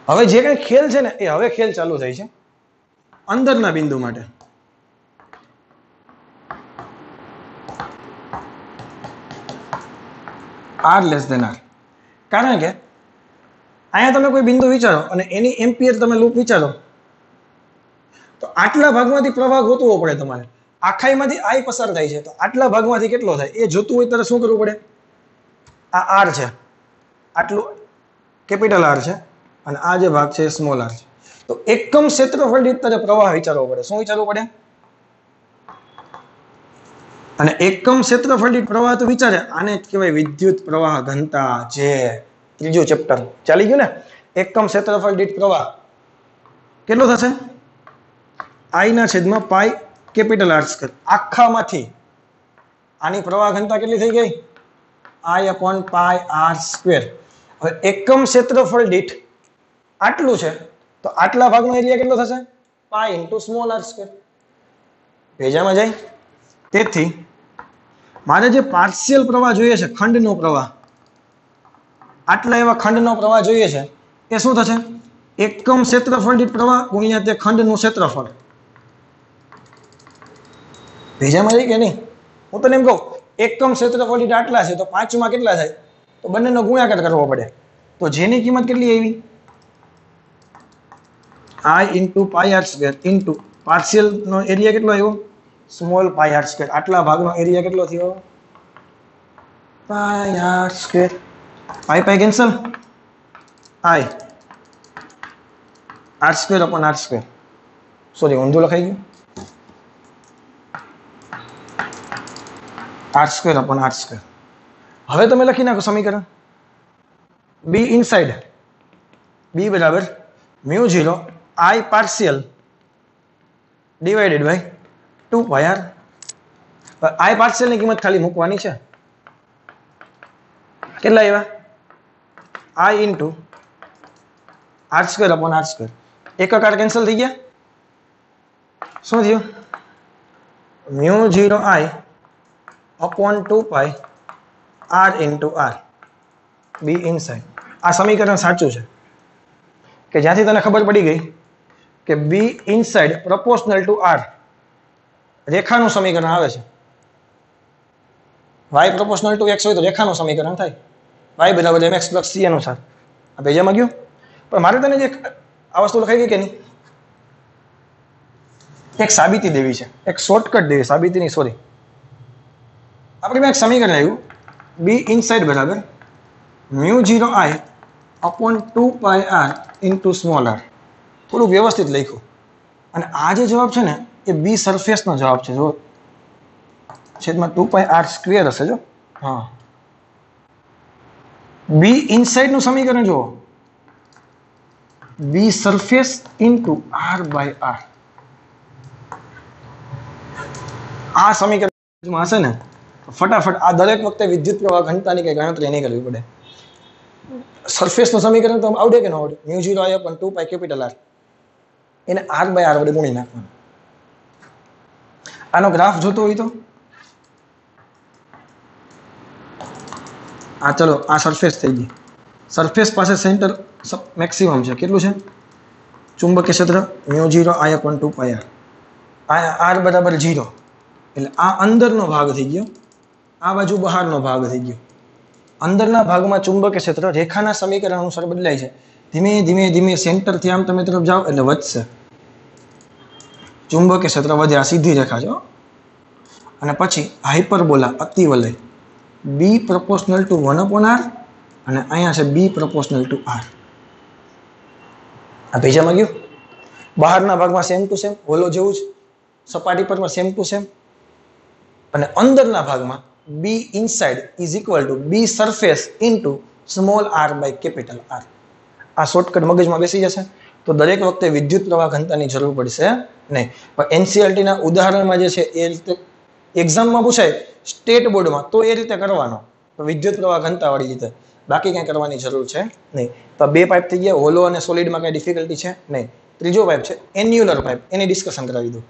હવે જે કઈ ખેલ છે ને એ હવે ખેલ ચાલુ થાય છે અંદરના બિંદુ માટે. r less than r. કારણ કે અહીંયા તમે કોઈ બિંદુ વિચારો અને એની એમ્પિયર તમે લૂપ વિચારો, તો આટલા ભાગમાંથી પ્રવાહ ગોતવો પડે તમારે. આખાઈમાંથી I પસાર થાય છે, તો આટલા ભાગમાંથી કેટલો થાય એ જોતું હોય ત્યારે શું કરવું પડે? આ r છે, આટલું કેપિટલ R છે, અને આ જે ભાગ છે એ સ્મોલ r છે. તો એકમ ક્ષેત્રફળ દીઠ તારે પ્રવાહ વિચારવો પડે. શું વિચારવું પડે? અને એકમ ક્ષેત્રફળ દીઠ પ્રવાહ તો વિચારે, આને જ કહેવાય વિદ્યુત પ્રવાહ ઘનતા. જે ત્રીજું ચેપ્ટર ચાલી ગયું ને, એકમ ક્ષેત્રફળ દીઠ પ્રવાહ કેટલો થશે? I ના છેદમાં પાઈ કેપિટલ R સ્ક્વેર. આખામાંથી આની પ્રવાહ ઘનતા કેટલી થઈ ગઈ? I/પાઈ R સ્ક્વેર. હવે એકમ ક્ષેત્રફળ દીઠ આટલું છે, તો આટલા ભાગનો એરિયા કેટલો થશે? Pi into small r square. ભેજામાં જાય. તેથી મારે જે પાર્શિયલ પ્રવાહ જોઈએ છે, ખંડનો પ્રવાહ, આટલા એવા ખંડનો પ્રવાહ જોઈએ છે, એ શું થશે? એકમ ક્ષેત્રફળ દીઠ પ્રવાહ ગુણ્યા તે ખંડનું ક્ષેત્રફળ. ભેજામાં જાય કે નહીં? હું તને એમ કહું, એકમ ક્ષેત્રફળ દીઠ આટલા છે, તો 5 માં કેટલા થાય? તો બંનેનો ગુણાકાર કરવો પડે. તો જેની કિંમત કેટલી આવી? I into pi r square into partial નો એરિયા કેટલો આવ્યો? Small pi r square. આટલા ભાગનો એરિયા કેટલો થયો? Pi r square. Pi pi cancel. I r square upon r square. Sorry, ઊંધું લખાઈ ગયું. r square upon r square. હવે તમે લખી નાખો સમીકરણ. b ઇનસાઇડ b બરાબર μ0 I partial divided by 2 pi r. I partial ની કિંમત ખાલી મૂકવાની છે. કેટલા આવ્યા? I into r square upon r square. એકકાર કેન્સલ થઈ ગયા. શું થયું? μ0I upon 2 pi r into r. b inside. આ સમીકરણ સાચું છે કે જ્યાંથી તને ખબર પડી ગઈ કે b inside proportional two r રેખાનું સમીકરણ આવે છે. y પ્રોપોર્શનલ ટુ x હોય તો રેખાનું સમીકરણ થાય. y બરાબર mx પ્લસ c અનુસાર. આ પેજામાં ગયું. પણ મારે તને જે આ વસ્તુ લખાઈ ગઈ કે નહીં, એક સાબિતી દેવી છે, એક શોર્ટકટ દેવી. સાબિતી નહીં, સોરી. આપણે એક સમીકરણ આવ્યું b ઇનસાઇડ બરાબર μ0I upon 2 pi r into small r. થોડું વ્યવસ્થિત લખ્યું. અને આ જે જવાબ છે ને એ બી સરફેસનો જવાબ છે. જો છેદમાં 2 પાઈ r સ્ક્વેર હશે. જો હા, બી ઇનસાઇડ નું સમીકરણ જુઓ. B surface into r by r. આ સમીકરણ હશે ને ફટાફટ આ દરેક વખતે વિદ્યુત પ્રવાહ ઘનતાની કઈ ગણતરી નહીં કરવી પડે. સરફેસનું સમીકરણ તો આવડે કે ન આવડે? μ0I અપોન 2 પાઈ કેપિટલ R. એને r બાય r વડે ગુણી નાખવાનું. આનો ગ્રાફ જોતો હોય તો આ ચલો, આ સરફેસ થઈ ગઈ. સરફેસ પાસે સેન્ટર મેક્સિમમ છે. કેટલું છે? ચુંબકીય ક્ષેત્ર μ0I અપોન 2 પાઈ r. આ r બરાબર 0. એટલે આ અંદરનો ભાગ થઈ ગયો, આ બાજુ બહારનો ભાગ થઈ ગયો. અંદરના ભાગમાં ચુંબકીય ક્ષેત્ર રેખાના સમીકરણ અનુસાર બદલાય છે. ધીમે ધીમે ધીમે સેન્ટરથી આમ તમે તરફ જાઓ એટલે વધશે. ચુંબકીય ક્ષેત્ર વધે, આ સીધી રેખા છે. અને પછી હાઇપરબોલા અતિવલય બી પ્રપોર્શનલ ટુ 1/r અને અહીંયા છે બી પ્રપોર્શનલ ટુ આર. આ ભેજામાં ગયું. બહારના ભાગમાં સેમ ટુ સેમ હોલો જેવું જ, સપાટી પર સેમ ટુ સેમ, અને અંદરના ભાગમાં B inside is equal to B surface into small R by capital R. આ શોર્ટકટ મગજમાં બેસી જશે તો દરેક વખતે વિદ્યુત પ્રવાહ ઘનતાની જરૂર પડશે નહીં. પણ એનસીઆરટીના ઉદાહરણમાં જે છે એ રીતે એક્ઝામમાં પૂછાય સ્ટેટ બોર્ડમાં તો એ રીતે કરવાનો, વિદ્યુત પ્રવાહ ઘનતાવાળી રીતે, બાકી કંઈ કરવાની જરૂર છે નહીં. તો બે પાઇપ થઈ ગયા, હોલો અને સોલિડમાં કંઈ ડિફિકલ્ટી છે નહીં. ત્રીજો પાઇપ છે એન્યુલર પાઇપ, એની ડિસ્કશન કરાવી દો.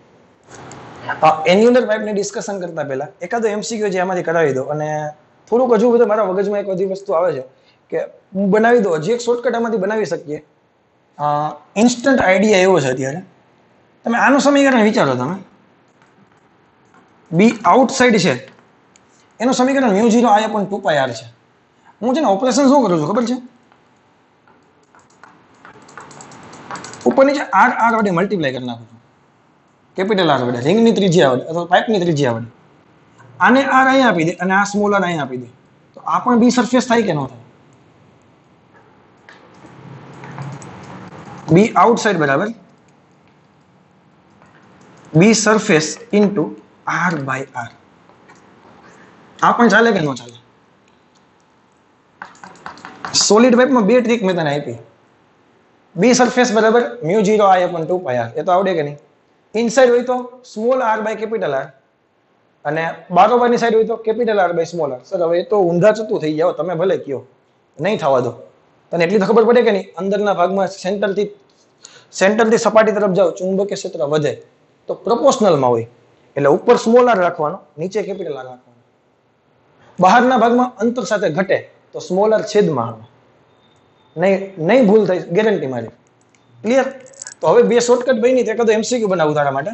એન્યુલર પાઇપની ડિસ્કશન કરતા પહેલા એકાદો એમસીક્યુ જે આમાંથી કરાવી દો. અને થોડુંક હજુ બધું મારા મગજમાં એક બધી વસ્તુ આવે છે કે હું બનાવી દો, હજી એક શોર્ટકટ આમાંથી બનાવી શકીએ. ઇન્સ્ટન્ટ આઈડિયા એવો છે અત્યારે, તમે આનું સમીકરણ વિચારો. તમે બી આઉટસાઇડ છે એનું સમીકરણ μ0I/2πr છે. હું છે ને ઓપરેશન શું કરું છું ખબર છે? ઉપર નીચે આર વડે મલ્ટીપ્લાય કરી નાખું છું, કેપિટલ આર વડે, રિંગની ત્રિજ્યા વડે અથવા પાઇપની ત્રિજ્યા વડે. આને આર અહીંયા આપી દે અને આ સ્મોલ આર અહીંયા આપી દે, તો આ પણ બી સરફેસ થાય કે ન થાય? બી આઉટસાઇડ બરાબર B surface into R by R. આ પણ ચાલે કે ન ચાલે? સોલિડ પાઇપમાં બે ટ્રીક મેં તને આપી. બી સરફેસ બરાબર μ0I/2πr, એ તો આવડે કે નહીં? ઇનસાઇડ હોય તો small R by capital R, અને બારોબારની સાઈડ હોય તો capital R by small R. Sir હવે એ તો ઊંધા ચતું થઈ જાવ, તમે ભલે કયો, નહીં થવા દો. તને એટલી તો ખબર પડે કે નહીં, અંદરના ભાગમાં સેન્ટરથી સપાટી તરફ જાઓ, ચુંબકીય ક્ષેત્ર વધે તો પ્રપોર્શનલમાં હોય, એટલે ઉપર સ્મોલ આર રાખવાનો, નીચે કેપિટલ આર રાખવાનો. બહારના ભાગમાં અંતર સાથે ઘટે તો સ્મોલ આર છેદમાં આવે. નહીં ભૂલ થાય, ગેરંટી મારી. ક્લિયર? તો હવે બે શોર્ટકટ બની તે કદો એમસીક્યુ બનાવું તારા માટે,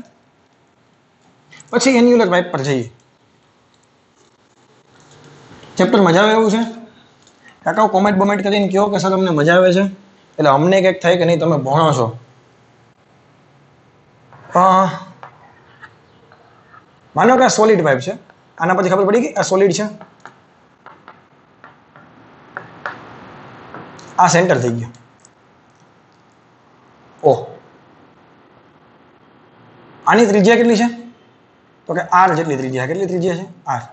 પછી એન્યુલર પાઇપ પર જઈએ. ચેપ્ટર મજા આવે એવું છે? કાકા કોમેન્ટ બમેન્ટ કરીને કહો કે સર અમને મજા આવે છે, એટલે અમને કંઈક થાય કે નહીં તમે ભણો છો. માનો કે આ સોલિડ પાઇપ છે, આના પછી ખબર પડી ગઈ આ સોલિડ છે, આ સેન્ટર થઈ ગયું. ઓહ, આની ત્રિજ્યા કેટલી છે? તો કે આર જેટલી ત્રિજ્યા. કેટલી ત્રિજ્યા છે? આર.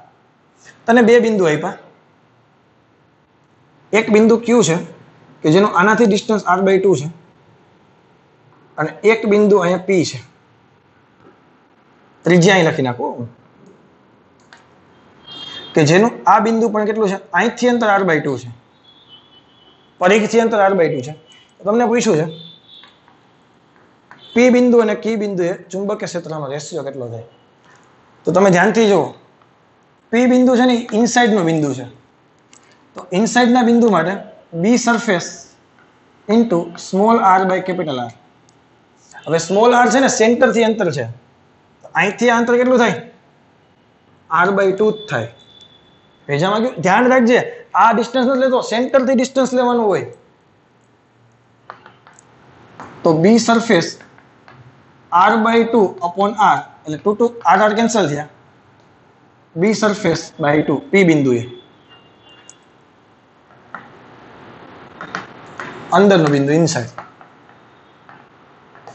તને બે બિંદુ આપ્યા, એક બિંદુ ક્યુ છે કે જેનું આનાથી ડિસ્ટન્સ r/2 છે, અને એક બિંદુ અહીંયા પી છે. ત્રિજ્યા અહીં લખી નાખો કે જેનું આ બિંદુ પણ કેટલું છે? અહીંથી અંતર r/2 છે, પરિઘથી અંતર r/2 છે. તમને પૂછ્યું છે પી બિંદુ અને કી બિંદુએ ચુંબકીય ક્ષેત્રનો રેશિયો કેટલો થાય? તો તમે ધ્યાનથી જુઓ, પી બિંદુ છે ને ઇનસાઇડનો બિંદુ છે, તો ઇનસાઇડના બિંદુ માટે B surface into small R by capital R. હવે સ્મોલ આર છે ને સેન્ટરથી અંતર છે, તો અહીંથી આ અંતર કેટલું થાય? r/2 જ થાય. ભેજામાં ગયું? ધ્યાન રાખજે, આ ડિસ્ટન્સ નથી લેતો, સેન્ટરથી ડિસ્ટન્સ લેવાનું હોય. તો બી સરફેસ r/2 અપોન r, એટલે 2 r કેન્સલ થયા. બી સરફેસ બાય 2 પી બિંદુએ અંદરનો બિંદુ ઇનસાઇડ,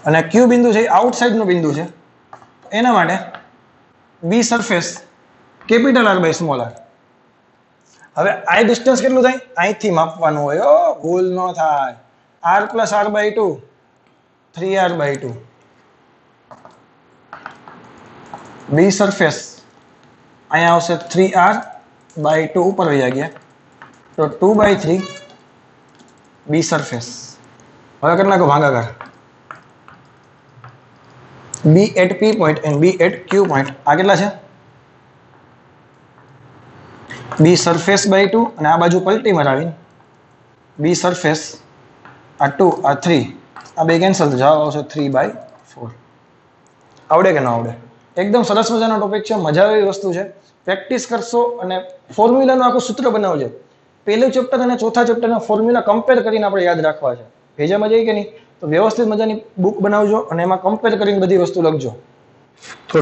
અને ક્યુ બિંદુ છે આઉટસાઇડનો બિંદુ છે, એના માટે B surface capital R by small R. હવે આ ડિસ્ટન્સ કેટલું થાય? અહીંથી માપવાનું હોય, ભૂલ ન થાય. r plus r/2 3r/2. બી સરફેસ અહીંયા આવશે 3r/2 ઉપર વહી ગયા, તો 2/3 બી સરફેસ. હવે કરી નાખો ભાગાકાર. B at P point and B at Q point. આ કેટલા છે? બી સરફેસ બાય 2, અને આ બાજુ પલટી મરાવીને બી સરફેસ આ 2 આ 3, આ બે કેન્સલ, જવાબ આવશે 3/4. આવડે કે ન આવડે? એકદમ સરસ મજાનો ટોપિક છે, મજા આવે એવી વસ્તુ છે. પ્રેક્ટિસ કરશો અને ફોર્મ્યુલાનું આખું સૂત્ર બનાવજો. પહેલું ચેપ્ટર અને ચોથા ચેપ્ટરના ફોર્મ્યુલા કમ્પેર કરીને આપણે યાદ રાખવા છે. ભેજામાં જઈએ કે નહીં? તો વ્યવસ્થિત મજાની બુક બનાવજો અને એમાં કમ્પેર કરીને બધી વસ્તુ લખજો. તો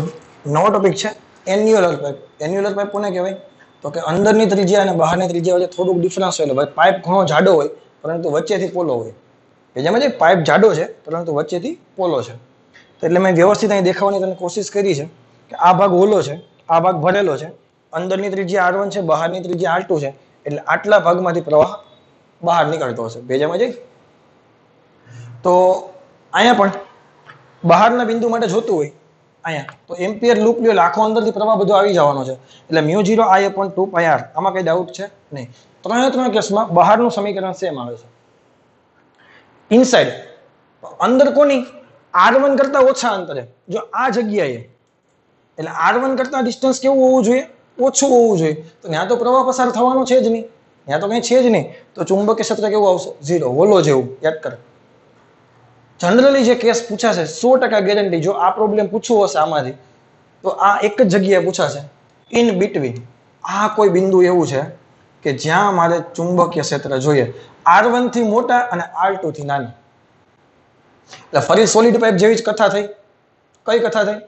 નવો ટોપિક છે એન્યુલર પાઇપ. એન્યુલર પાઇપ કોને કહેવાય? તો કે અંદરની ત્રિજ્યા અને બહારની ત્રિજ્યા વચ્ચે થોડુંક ડિફરન્સ હોય. ભાઈ પાઇપ ઘણો જાડો હોય પરંતુ વચ્ચેથી પોલો હોય. કે જેમાં જે પાઇપ જાડો છે પરંતુ વચ્ચેથી પોલો છે. તો એટલે મેં વ્યવસ્થિત અહીં દેખાવાની તને કોશિશ કરી છે કે આ ભાગ હોલો છે, આ ભાગ ભરેલો છે, અંદરની ત્રિજ્યા R1 છે, બહારની ત્રિજ્યા R2 છે, એટલે આટલા ભાગમાંથી પ્રવાહ બહાર નીકળતો હશે. ભેજામાં જઈ તો અહીંયા પણ બહારના બિંદુ માટે જોતું હોય અહીંયા તો એમ્પિયર લૂપ લ્યો એટલે આખો અંદરથી પ્રવાહ બધો આવી જવાનો છે. એટલે μ0I/2πr આમાં કઈ ડાઉટ છે નહીં. ત્રણ કેસમાં બહારનું સમીકરણ સેમ આવે છે. ઇનસાઇડ અંદર કોની R1 કરતા ઓછા અંતરે જો આ જગ્યાએ એટલે R1 કરતા ડિસ્ટન્સ કેવું હોવું જોઈએ? ઓછું હોવું જોઈએ. તો ત્યાં તો પ્રવાહ પસાર થવાનો છે જ નહીં, ત્યાં તો કંઈ છે જ નહીં. તો ચુંબકીય ક્ષેત્ર કેવું આવશે? 0, હોલો જેવું. યાદ કર. જનરલી જે કેસ પૂછાશે 100% ગેરંટી જો આ પ્રોબ્લેમ પૂછવો હશે આમાંથી તો આ એક જ જગ્યાએ પૂછાશે, ઇન બિટવીન. આ કોઈ બિંદુ એવું છે કે જ્યાં મારે ચુંબકીય ક્ષેત્ર જોઈએ R1 થી મોટા અને R2 થી નાની. એટલે ફરી સોલિડ પાઇપ જેવી જ કથા થઈ. કઈ કથા થઈ?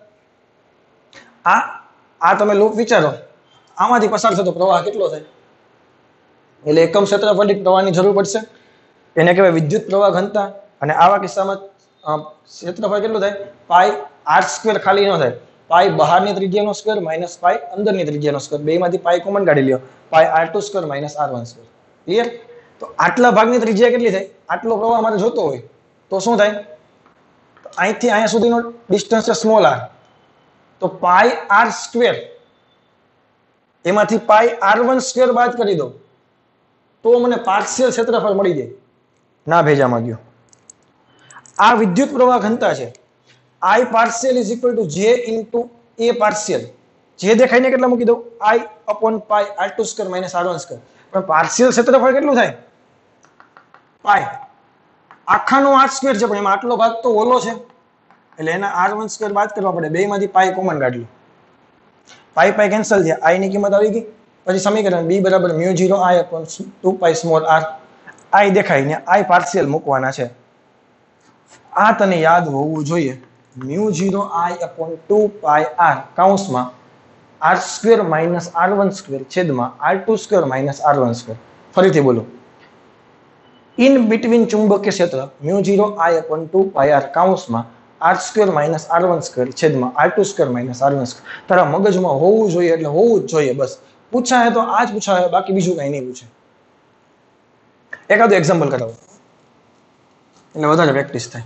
આ તમે લૂપ વિચારો, આમાંથી પસાર થતો પ્રવાહ કેટલો થાય? એટલે એકમ ક્ષેત્રફળ પ્રવાહની જરૂર પડશે. એને કહેવાય વિદ્યુત પ્રવાહ ઘનતા. અને આવા કિસ્સામાં ક્ષેત્રફળ કેટલું થાય? પાઈ r² ખાલી ન થાય. પાઈ બહારની ત્રિજ્યાનો સ્ક્વેર માઇનસ પાઈ અંદરની ત્રિજ્યાનો સ્ક્વેર. બેમાંથી પાઈ કોમન કાઢી લ્યો. પાઈ r2² માઇનસ r1². ક્લિયર? તો આટલા ભાગની ત્રિજ્યા કેટલી થાય? આટલો પ્રવાહ મારે જોતો હોય તો શું થાય? અહીંથી અહીંયા સુધીનો ડિસ્ટન્સ છે સ્મોલ r. તો પાઈ r², એમાંથી પાઈ r1² બાદ કરી દો તો મને પાર્શિયલ ક્ષેત્રફળ મળી જાય. ના ભેજામાં ગયો. આ વિદ્યુત પ્રવાહ ઘનતા છે. I partial is equal two J into A partial. જે દેખાઈને કેટલા મૂકી દઉં? I upon pi r2² minus r1². પણ પાર્શિયલ ક્ષેત્રફળ કેટલું થાય? પાઈ. આખાનો r² છે પણ એમાં આટલો ભાગ તો ઓલો છે એટલે એના r1² બાદ કરવા પડે. બેમાંથી પાઈ કોમન કાઢી લો. પાઈ પાઈ કેન્સલ થયા. I ની કિંમત આવી ગઈ. પછી સમીકરણ B બરાબર μ0I/2π સ્મોલ r. I દેખાય ને I પાર્શિયલ મૂકવાના છે. આ તને યાદ હોવું જોઈએ. μ0I/2πr કૌંસમાં r² માઇનસ r1² છેદમાં r2² માઇનસ r1². ફરીથી બોલો. ઇન બિટવીન ચુંબકીય ક્ષેત્ર μ0I/2πr કૌંસમાં r² માઇનસ r1² છેદમાં r2² માઇનસ r1². તારા મગજમાં હોવું જોઈએ એટલે હોવું જ જોઈએ. બસ પૂછાય તો આ જ પૂછાય, બાકી બીજું કઈ નહીં પૂછે. એકાદું એક્ઝામ્પલ કરાવો એટલે વધારે પ્રેક્ટિસ થાય.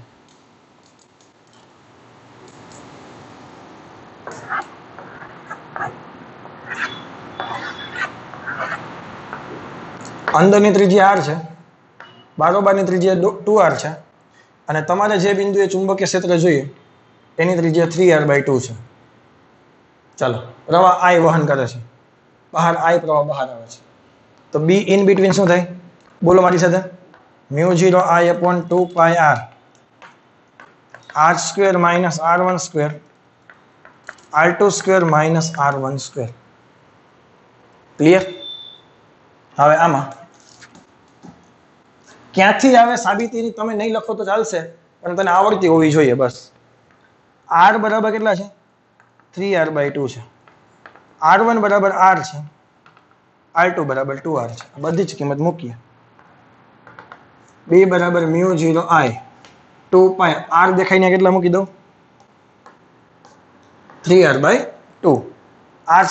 અંદરની ત્રિજ્યા r છે, બારોબારની ત્રિજ્યા 2r છે અને તમારે જે બિંદુએ ચુંબકીય ક્ષેત્ર જોઈએ એની ત્રિજ્યા 3r/2 છે. ચાલો, પ્રવાહ I વહન કરે છે, બહાર I પ્રવાહ બહાર આવે છે. તો B ઇન બિટવીન શું થાય? બોલો મારી સાથે. μ0I/2πr r² minus r1² r2² minus r1². Clear? હવે આમાં ક્યાંથી આવે સાબિતી તમે નહીં લખો તો ચાલશે પણ તને આવડતી હોવી જોઈએ. બસ r બરાબર કેટલા છે? 3r/2 છે. r1 બરાબર r છે, r2 બરાબર 2r છે. બધી જ કિંમત મૂકીએ. B બરાબર μ0I/2π r દેખાઈને કેટલા મૂકી દઉં? 3r/2. r²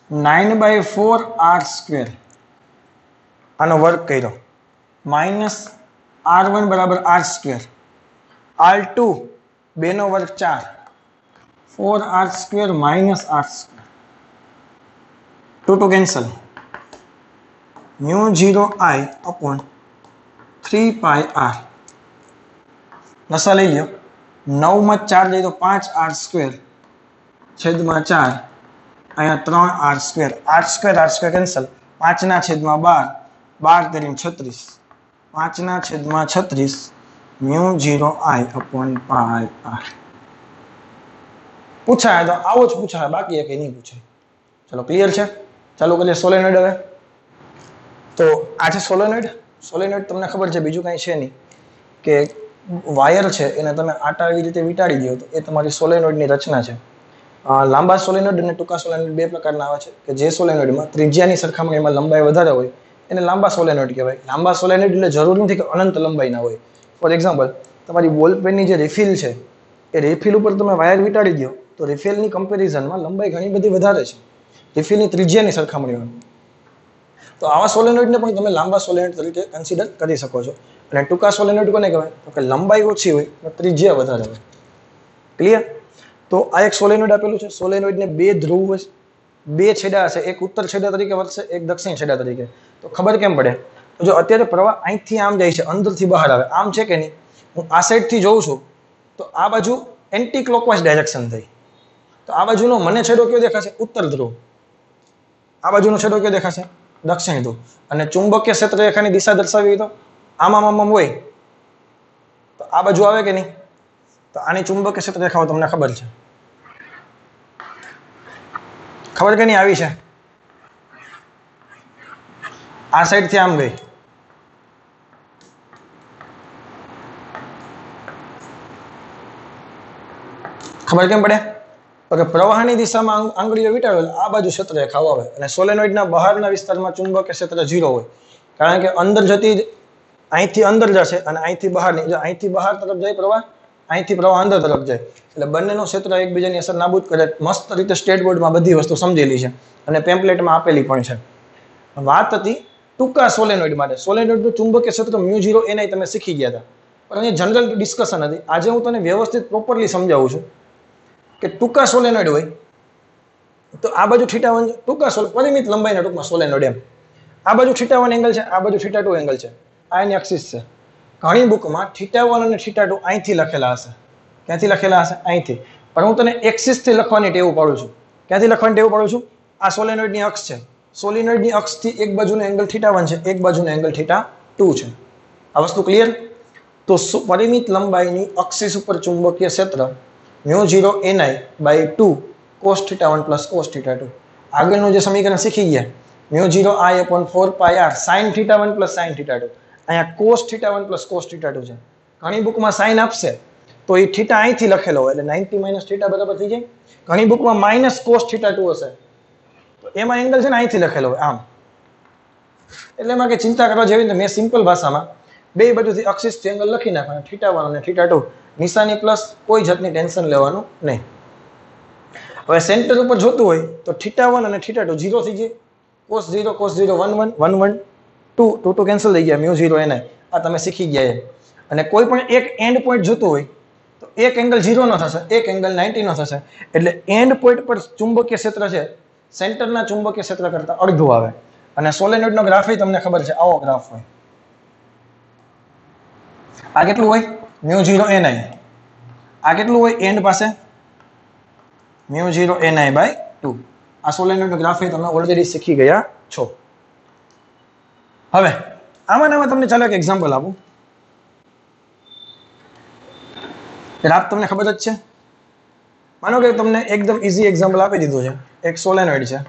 9/4r². આનો વર્ગ કર્યો. માઇનસ r1 બરાબર r², r2 2 નો વર્ગ 4, 4r² minus r². 2 cancel. μ0I/3πr લસા લઈ લ્યો. 9 માં 4 લઈ તો 5r² છેદમાં 4, અહીંયા 3r². r² cancel. 5/12, 12 × 36, 5/36 μ0I/πr. પૂછાય તો આવો જ પૂછાય, બાકી કઈ નહીં પૂછાય. ચલો ક્લિયર છે? ચાલુ કરીએ સોલેનોઇડ. હવે તો આ છે સોલેનોઇડ. સોલેનોઇડ તમને ખબર છે બીજું કઈ છે નહીં. કે વાયર છે એને તમે આટા આવી રીતે વીંટાળી દો તો એ તમારી સોલેનોઇડની રચના છે. લાંબા સોલેનોઇડ અને ટૂંકા સોલેનોઇડ બે પ્રકારના આવે છે કે જે સોલેનોઇડમાં ત્રિજ્યાની સરખામણીમાં લંબાઈ વધારે હોય એને લાંબા સોલેનોઇડ કહેવાય. લાંબા સોલેનોઇડ એટલે જરૂરી નથી કે અનંત લંબાઈના હોય. ફોર એક્ઝામ્પલ, તમારી બોલ પેનની જે રિફિલ છે એ રિફિલ ઉપર તમે વાયર વીંટાળી દો તો રિફિલની કમ્પેરિઝનમાં લંબાઈ ઘણી બધી વધારે છે રિફિલની ત્રિજ્યાની સરખામણીમાં. તો આવા સોલેનોઇડને પણ તમે લાંબા સોલેનોઇડ તરીકે કન્સિડર કરી શકો છો. અને ટૂંકા સોલેનોઇડ કોને કહેવાય? તો કે લંબાઈ ઓછી હોય અને ત્રિજ્યા વધારે હોય. ક્લિયર? તો આ એક સોલેનોઇડ આપેલું છે. સોલેનોઇડને બે ધ્રુવ હોય, બે છેડા હશે, એક ઉત્તર છેડા તરીકે વર્તશે, એક દક્ષિણ છેડા તરીકે. તો ખબર કેમ પડે? તો જો અત્યારે પ્રવાહ અહીંથી આમ જાય છે, અંદરથી બહાર આવે, આમ છે કે નહીં? હું આ સાઈડથી જોઉં છું તો આ બાજુ એન્ટી ક્લોકવાઇઝ ડાયરેક્શન થઈ. તો આ બાજુનો મને છેડો કયો દેખાશે? ઉત્તર ધ્રુવ. આ બાજુનો છેડો કયો દેખાશે? દક્ષિણ ધ્રુવ. અને ચુંબકીય ક્ષેત્ર રેખાની દિશા દર્શાવી તો આમ હોય તો આ બાજુ આવે કે નહીં? તો આની ચુંબકીય ક્ષેત્ર રેખાઓ તમને ખબર છે, ખબર કે નહીં આવી છે? આ સાઈડ થી આમ ગઈ, ખબર કેમ પડે? તો કે પ્રવાહની દિશામાં આંગળીઓ વીંટાળો એટલે આ બાજુ ક્ષેત્ર રેખાઓ આવે. અને સોલેનોઇડના બહારના વિસ્તારમાં ચુંબકીય ક્ષેત્ર 0 હોય, કારણ કે અંદર જતી અહીંથી અંદર જશે અને અહીંથી બહાર નહીં. જો અહીંથી બહાર તરફ જાય પ્રવાહ, અહીંથી પ્રવાહ અંદર તરફ જાય એટલે બંનેનું ક્ષેત્ર એકબીજાની અસર નાબૂદ કરે. મસ્ત રીતે સ્ટેટ બોર્ડમાં બધી વસ્તુ સમજેલી છે અને પેમ્પલેટમાં આપેલી પણ છે. વાત હતી ટૂંકા સોલેનોઇડ માટે. સોલેનોઇડનું ચુંબકીય ક્ષેત્ર μ0 ni તમે શીખી ગયા હતા, પણ એ જનરલ ડિસ્કશન હતી. આજે હું તને વ્યવસ્થિત પ્રોપરલી સમજાવું છું કે ટૂંકા સોલેનોઇડ હોય તો આ બાજુ θ1 ટૂંકા પરિમિત લંબાઈના ટૂંકમાં સોલેનોઇડ એમ. આ બાજુ θ1 એંગલ છે, આ બાજુ θ2 એંગલ છે, આ એની એક્સિસ છે. ઘણી બુકમાં θ1 અને θ2 અહીંથી લખેલા હશે. ક્યાંથી લખેલા હશે? અહીંથી. પણ હું તને એક્સિસથી લખવાની ટેવ પાડું છું. ક્યાંથી લખવાની ટેવ પાડું છું? આ સોલેનોઇડની અક્ષ છે. સોલેનોઇડની અક્ષથી એક બાજુનો એંગલ θ1 છે, એક બાજુનો એંગલ θ2 છે. આ વસ્તુ ક્લિયર? તો પરિમિત લંબાઈની અક્ષિસ ઉપર ચુંબકીય ક્ષેત્ર μ0 ni/2 cos θ1 plus cos θ2. આગળનું જે સમીકરણ શીખી ગયા μ0 I/4πr sin θ1 plus sin θ2. અહીંયા cos θ1 plus cos θ2 છે. ઘણી બુકમાં sin આપશે તો એ θ અહીંથી લખેલો હોય એટલે 90 - θ બરાબર થઈ જાય. ઘણી બુકમાં માઇનસ cos θ2 હશે તો એમાં એંગલ છે ને અહીંથી લખેલો હોય આમ. એટલે એમાં કે ચિંતા કરવા જેવી મેં સિમ્પલ ભાષામાં બે બાજુથી અક્ષિસથી એંગલ લખી નાખવાના θ1 અને θ2. નિશાની પ્લસ, કોઈ જાતની ટેન્શન લેવાનું નહીં. હવે સેન્ટર ઉપર જોતું હોય તો θ1 અને θ2 0 થઈ જાય. cos 0 cos 0 1 1 1 1 2 2 કેન્સલ થઈ ગયા. μ0 ni આ તમે શીખી ગયા એમ. અને કોઈ પણ એક એન્ડ પોઈન્ટ જોતું હોય તો એક એંગલ 0 નો થશે, એક એંગલ 90 નો થશે. એટલે એન્ડ પોઈન્ટ પર ચુંબકીય ક્ષેત્ર છે સેન્ટરના ચુંબકીય ક્ષેત્ર કરતા અડધું આવે. અને સોલેનોઇડનો ગ્રાફ તમને ખબર છે, આવો ગ્રાફ હોય. આ કેટલું હોય? μ0 ni. આ કેટલું હોય એન્ડ પાસે? μ0 ni/2. આ સોલેનોઇડનો ગ્રાફ તમે ઓલરેડી શીખી ગયા છો. હવે આમાં તમને ચાલો એક એક્ઝામ્પલ આપું. ગ્રાફ તમને ખબર જ છે. માનો કે તમને એકદમ ઈઝી એક્ઝામ્પલ આપી દીધું છે. એક સોલેનોઇડ છે,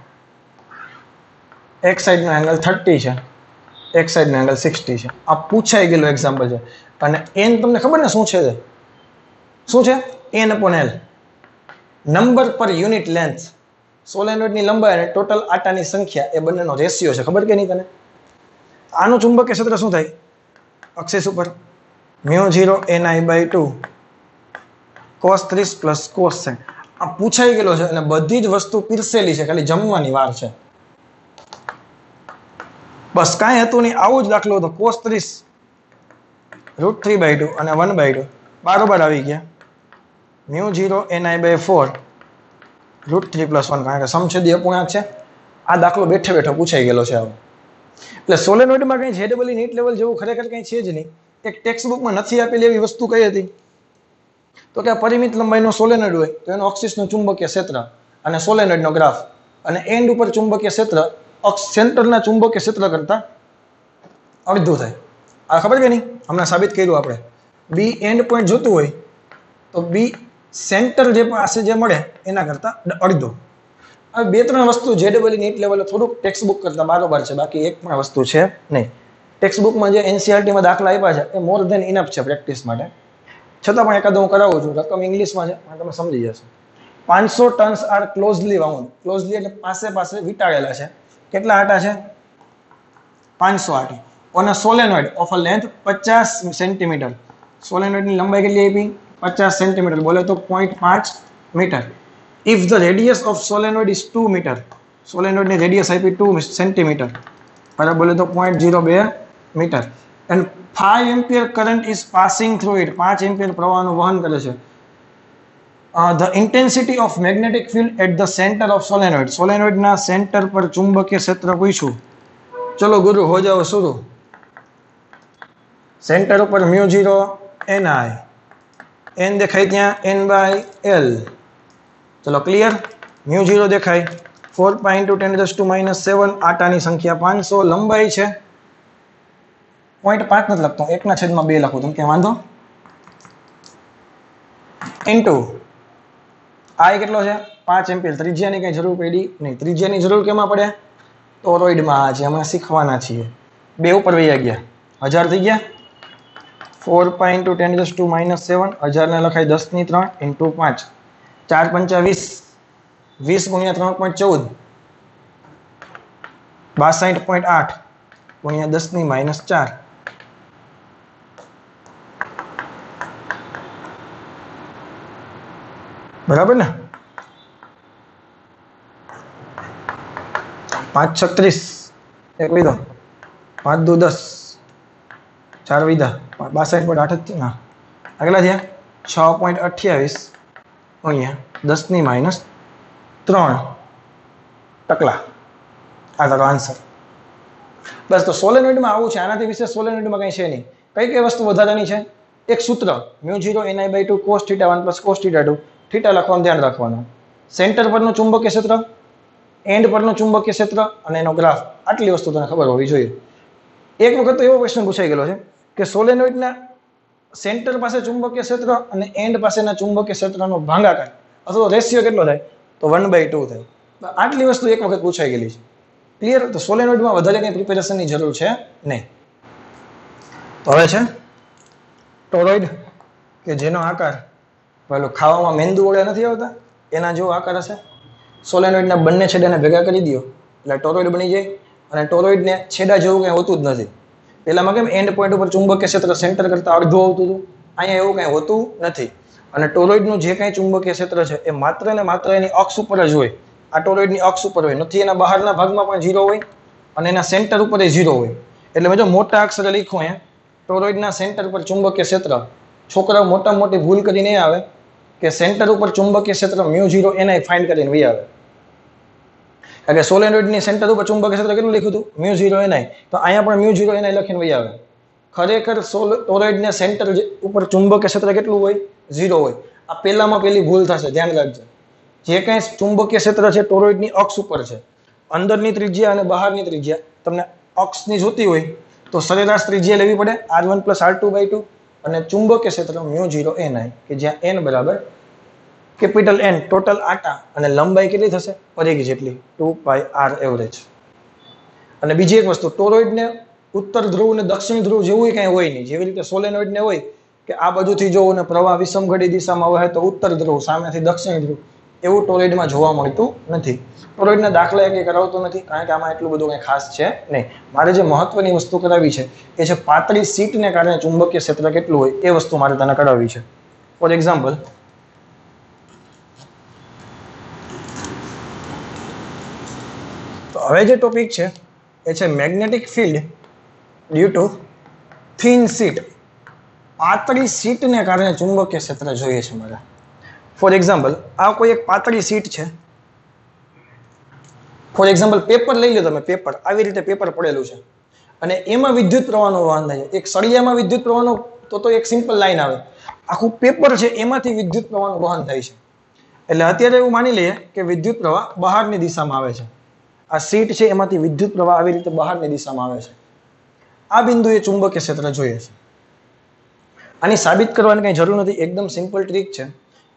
એક સાઈડનો એંગલ 30 છે, એક સાઈડનો એંગલ 60 છે. આ પૂછાઈ ગયેલું એક્ઝામ્પલ છે. અને n તમને ખબર ને શું છે? શું છે? n/l, નંબર પર યુનિટ લેન્થ. સોલેનોઇડની લંબાઈ અને ટોટલ આટાની સંખ્યા એ બંનેનો રેશિયો છે. ખબર કે નહીં તને? આનું ચુંબકીય ક્ષેત્ર શું થાય અક્ષિસ ઉપર? μ0 ni/2 cos 30 plus cos 60. આ પૂછાઈ ગયેલો છે અને બધી જ વસ્તુ પીરસેલી છે, ખાલી જમવાની વાર છે. બસ કાંઈ હતું નહીં. આવો જ દાખલો હતો. cos 30 √3/2 અને 1/2 બારોબાર આવી ગયા. μ0 ni/4 √3 + 1, કારણ કે સમછેદી અપૂર્ણાંક છે. આ દાખલો બેઠે બેઠો પૂછાઈ ગયેલો છે. એટલે સોલેનોઇડમાં કંઈ જેડબલી નીટ લેવલ જેવું ખરેખર કંઈ છે જ નહીં. એક ટેક્સ્ટ બુકમાં નથી આપેલી એવી વસ્તુ કઈ હતી? તો કે પરિમિત લંબાઈનો સોલેનોઇડ હોય તો એનો અક્ષિસનું ચુંબકીય ક્ષેત્ર અને સોલેનોઇડનો ગ્રાફ, અને એન્ડ ઉપર ચુંબકીય ક્ષેત્ર સેન્ટરના ચુંબકીય ક્ષેત્ર કરતા અડધું થાય. આ ખબર કે નહીં? હમણાં સાબિત કર્યું આપણે. બી એન્ડ પોઈન્ટ જોતું હોય તો બી સેન્ટર જે પાસે જે મળે એના કરતા અડધો. હવે બે ત્રણ વસ્તુ જેડબલી નીટ લેવલે થોડુંક ટેક્સ્ટ બુક કરતા બારોબાર છે, બાકી એક પણ વસ્તુ છે નહીં. ટેક્સ્ટ બુકમાં જે એનસીઆરટીમાં દાખલા આપ્યા છે એ મોર ધેન ઇનફ છે પ્રેક્ટિસ માટે, છતાં પણ એકાદ હું કરાવું છું. રકમ ઇંગ્લિશમાં છે પણ તમે સમજી જશો. 500 turns are closely wound. Closely એટલે પાસે પાસે વીંટાળેલા છે. કેટલા આટા છે? 500 આટા. On a solenoid of a length 50 centimetre. સોલેનોઇડની લંબાઈ કેટલી આપી? 50 સેન્ટીમીટર. બોલે તો 0.5 metre. If the radius of solenoid is 2 metre. સોલેનોઇડની રેડિયસ આપી 2 સેન્ટીમીટર. બરાબર, બોલે તો 0.02 metre. And 5 ampere current is passing through it. 5 ampere પ્રવાહનું વહન કરે છે. The intensity of magnetic field at the centre of solenoid. સોલેનોઇડના સેન્ટર પર ચુંબકીય ક્ષેત્ર પૂછ્યું. ચલો ગુરુ હો જાઓ શુरू. સેન્ટર ઉપર μ0 ni, n દેખાય ત્યાં n/l. ચલો ક્લિયર. μ0 દેખાય 4 pi × 10⁻⁷ આટાની સંખ્યા 500. લંબાઈ છે 0.5 નથી લખતો, 1/2 લખું તમે કે વાંધો. ઇન્ટુ I કેટલો છે? 5 એમ્પિયર. ત્રિજ્યાની કઈ જરૂર પડી નહીં. ત્રિજ્યાની જરૂર કેમાં પડે? ટોરોઇડમાં છે, હમણાં શીખવાના છીએ. 2 ઉપર વહી ગયા, 1000 થઈ ગયા. 4 pi × 10⁻⁷, 1000 ને લખાય 10⁻³ × 5. 4 × 5 = 20 20 × 3.14, 62.8 × 10⁻⁴. બરાબર ને? 5 × 36, એક વિધો, 5 × 2 = 10, 4 વિધા, 62.8 જ ના આગલા થયા. 6.28 × 10⁻³ ટકલા. આ તારો આન્સર. બસ. તો સોલેનોઇડમાં આવું છે. આનાથી વિશેષ સોલેનોઇડમાં કંઈ છે નહીં. કઈ કઈ વસ્તુ વધારાની છે? એક સૂત્ર μ0 ni/2 cos θ1 + cos θ2. થીટા લખવાનું ધ્યાન રાખવાનું. સેન્ટર પરનું ચુંબકીય ક્ષેત્ર, એન્ડ પરનું ચુંબકીય ક્ષેત્ર અને એનો ગ્રાફ. આટલી વસ્તુ તને ખબર હોવી જોઈએ. એક વખત તો એવો પ્રશ્ન પૂછાઈ ગયેલો છે કે સોલેનોઇડના સેન્ટર પાસે ચુંબકીય ક્ષેત્ર અને એન્ડ પાસેના ચુંબકીય ક્ષેત્રનો ભાગાકાર અથવા રેશિયો કેટલો થાય? તો 1/2 થાય. આટલી વસ્તુ એક વખત પૂછાઈ ગયેલી છે. ક્લિયર? તો સોલેનોઇડમાં વધારે કંઈ પ્રિપેરેશનની જરૂર છે નહીં. તો હવે છે ટોરોઇડ, કે જેનો આકાર પેલો ખાવામાં મેંદુ વડે નથી આવતા એના જેવો આકાર હશે. સોલેનોઇડના બંને છેડાને ભેગા કરી દો એટલે ટોરોઇડ બની જાય. અને ટોરોઇડને છેડા જેવું કંઈ હોતું જ નથી. પેલામાં કેમ એન્ડ પોઈન્ટ ઉપર ચુંબકીય ક્ષેત્ર સેન્ટર કરતા અડધું આવતું હતું, અહીંયા એવું કંઈ હોતું નથી. અને ટોરોઇડનું જે કંઈ ચુંબકીય ક્ષેત્ર છે એ માત્ર ને માત્ર એની અક્ષ ઉપર જ હોય. આ ટોરોઇડની અક્ષ ઉપર હોય, નથી એના બહારના ભાગમાં પણ 0 હોય અને એના સેન્ટર ઉપર 0 હોય. એટલે મેં જો મોટા અક્ષરે લખ્યું અહીંયા, ટોરોઇડના સેન્ટર પર ચુંબકીય ક્ષેત્ર. છોકરાઓ મોટા મોટી ભૂલ કરી નહીં આવે કે સેન્ટર ઉપર ચુંબકીય ક્ષેત્ર μ0 ni ફાઇન્ડ કરીને વહી આવે. કારણ કે સોલેનોઇડની સેન્ટર ઉપર ચુંબકીય ક્ષેત્ર કેટલું લખ્યું હતું? μ0 ni. તો અહીંયા પણ μ0 ni લખીને વહી આવે. ખરેખર ટોરોઇડના સેન્ટર ઉપર ચુંબકીય ક્ષેત્ર કેટલું હોય? 0 હોય. આ પહેલામાં પહેલી ભૂલ થશે, ધ્યાન રાખજો. જે કંઈ ચુંબકીય ક્ષેત્ર છે ટોરોઇડની અક્ષ ઉપર છે. અંદરની ત્રિજ્યા અને બહારની ત્રિજ્યા તમને અક્ષની જોતી હોય તો સરેરાશ ત્રિજ્યા લેવી પડે r1 + r2/2 અને ચુંબકીય ક્ષેત્ર μ0 ni, કે જ્યાં n બરાબર કેપિટલ N ટોટલ આટા અને લંબાઈ કેટલી થશે? પરિઘ જેટલી, 2 pi r એવરેજ. અને બીજી એક વસ્તુ, ટોરોઇડને ઉત્તર ધ્રુવ અને દક્ષિણ ધ્રુવ જેવું કંઈ હોય નહીં. જેવી રીતે સોલેનોઇડને હોય કે આ બાજુથી જોવું ને પ્રવાહ વિષમઘડી દિશામાં વહે તો ઉત્તર ધ્રુવ, સામેથી દક્ષિણ ધ્રુવ, એવું ટોરોઇડમાં જોવા મળતું નથી. ટોરોઇડના દાખલા એક કરાવતો નથી કારણ કે આમાં એટલું બધું કંઈ ખાસ છે નહીં. મારે જે મહત્વની વસ્તુ કરાવી છે એ છે પાતળી શીટને કારણે ચુંબકીય ક્ષેત્ર કેટલું હોય એ વસ્તુ મારે તને કરાવવી છે. ફોર એક્ઝામ્પલ, તો હવે જે ટોપિક છે એ છે magnetic field due to thin sheet. પાતળી શીટને કારણે ચુંબકીય ક્ષેત્ર જોઈએ છે મારે. ફોર એક્ઝામ્પલ, આ કોઈ એક પાતળી શીટ છે. ફોર એક્ઝામ્પલ પેપર લઈ લો તમે. પેપર આવી રીતે પેપર પડેલું છે અને એમાં વિદ્યુત પ્રવાહનો વહન થાય છે. એક સળિયામાં વિદ્યુત પ્રવાહનો તો એક સિમ્પલ લાઈન આવે. આખું પેપર છે એમાંથી વિદ્યુત પ્રવાહનું વહન થાય છે. એટલે અત્યારે એવું માની લઈએ કે વિદ્યુત પ્રવાહ બહારની દિશામાં આવે છે. આ શીટ છે એમાંથી વિદ્યુત પ્રવાહ આવી રીતે બહારની દિશામાં આવે છે. આ બિંદુએ ચુંબકીય ક્ષેત્ર જોઈએ છે. આની સાબિત કરવાની કંઈ જરૂર નથી, એકદમ સિમ્પલ ટ્રીક છે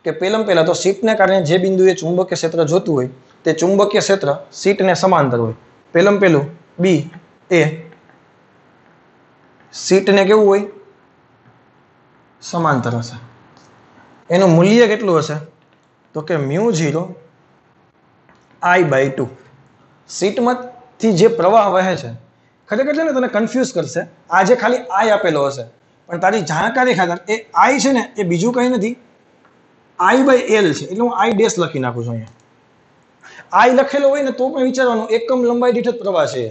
કે પહેલા તો શીટને કારણે જે બિંદુએ ચુંબકીય ક્ષેત્ર જોતું હોય તે ચુંબકીય ક્ષેત્ર શીટને સમાંતર હોય. પહેલું B A સીટને કેવું હોય? સમાંતર હશે. એનું મૂલ્ય કેટલું હશે? તો કે μ0 I/2. સીટમાંથી જે પ્રવાહ વહે છે, ખરેખર છે ને તને કન્ફ્યુઝ કરશે. આ જે ખાલી I આપેલો હશે, પણ તારી જાણકારી ખાતર એ I છે ને એ બીજું કંઈ નથી, I/L છે. એટલે હું I ડેશ લખી નાખું છું અહીંયા. I લખેલો હોય ને તો પણ વિચારવાનું એકમ લંબાઈ દીઠ જ પ્રવાહ છે.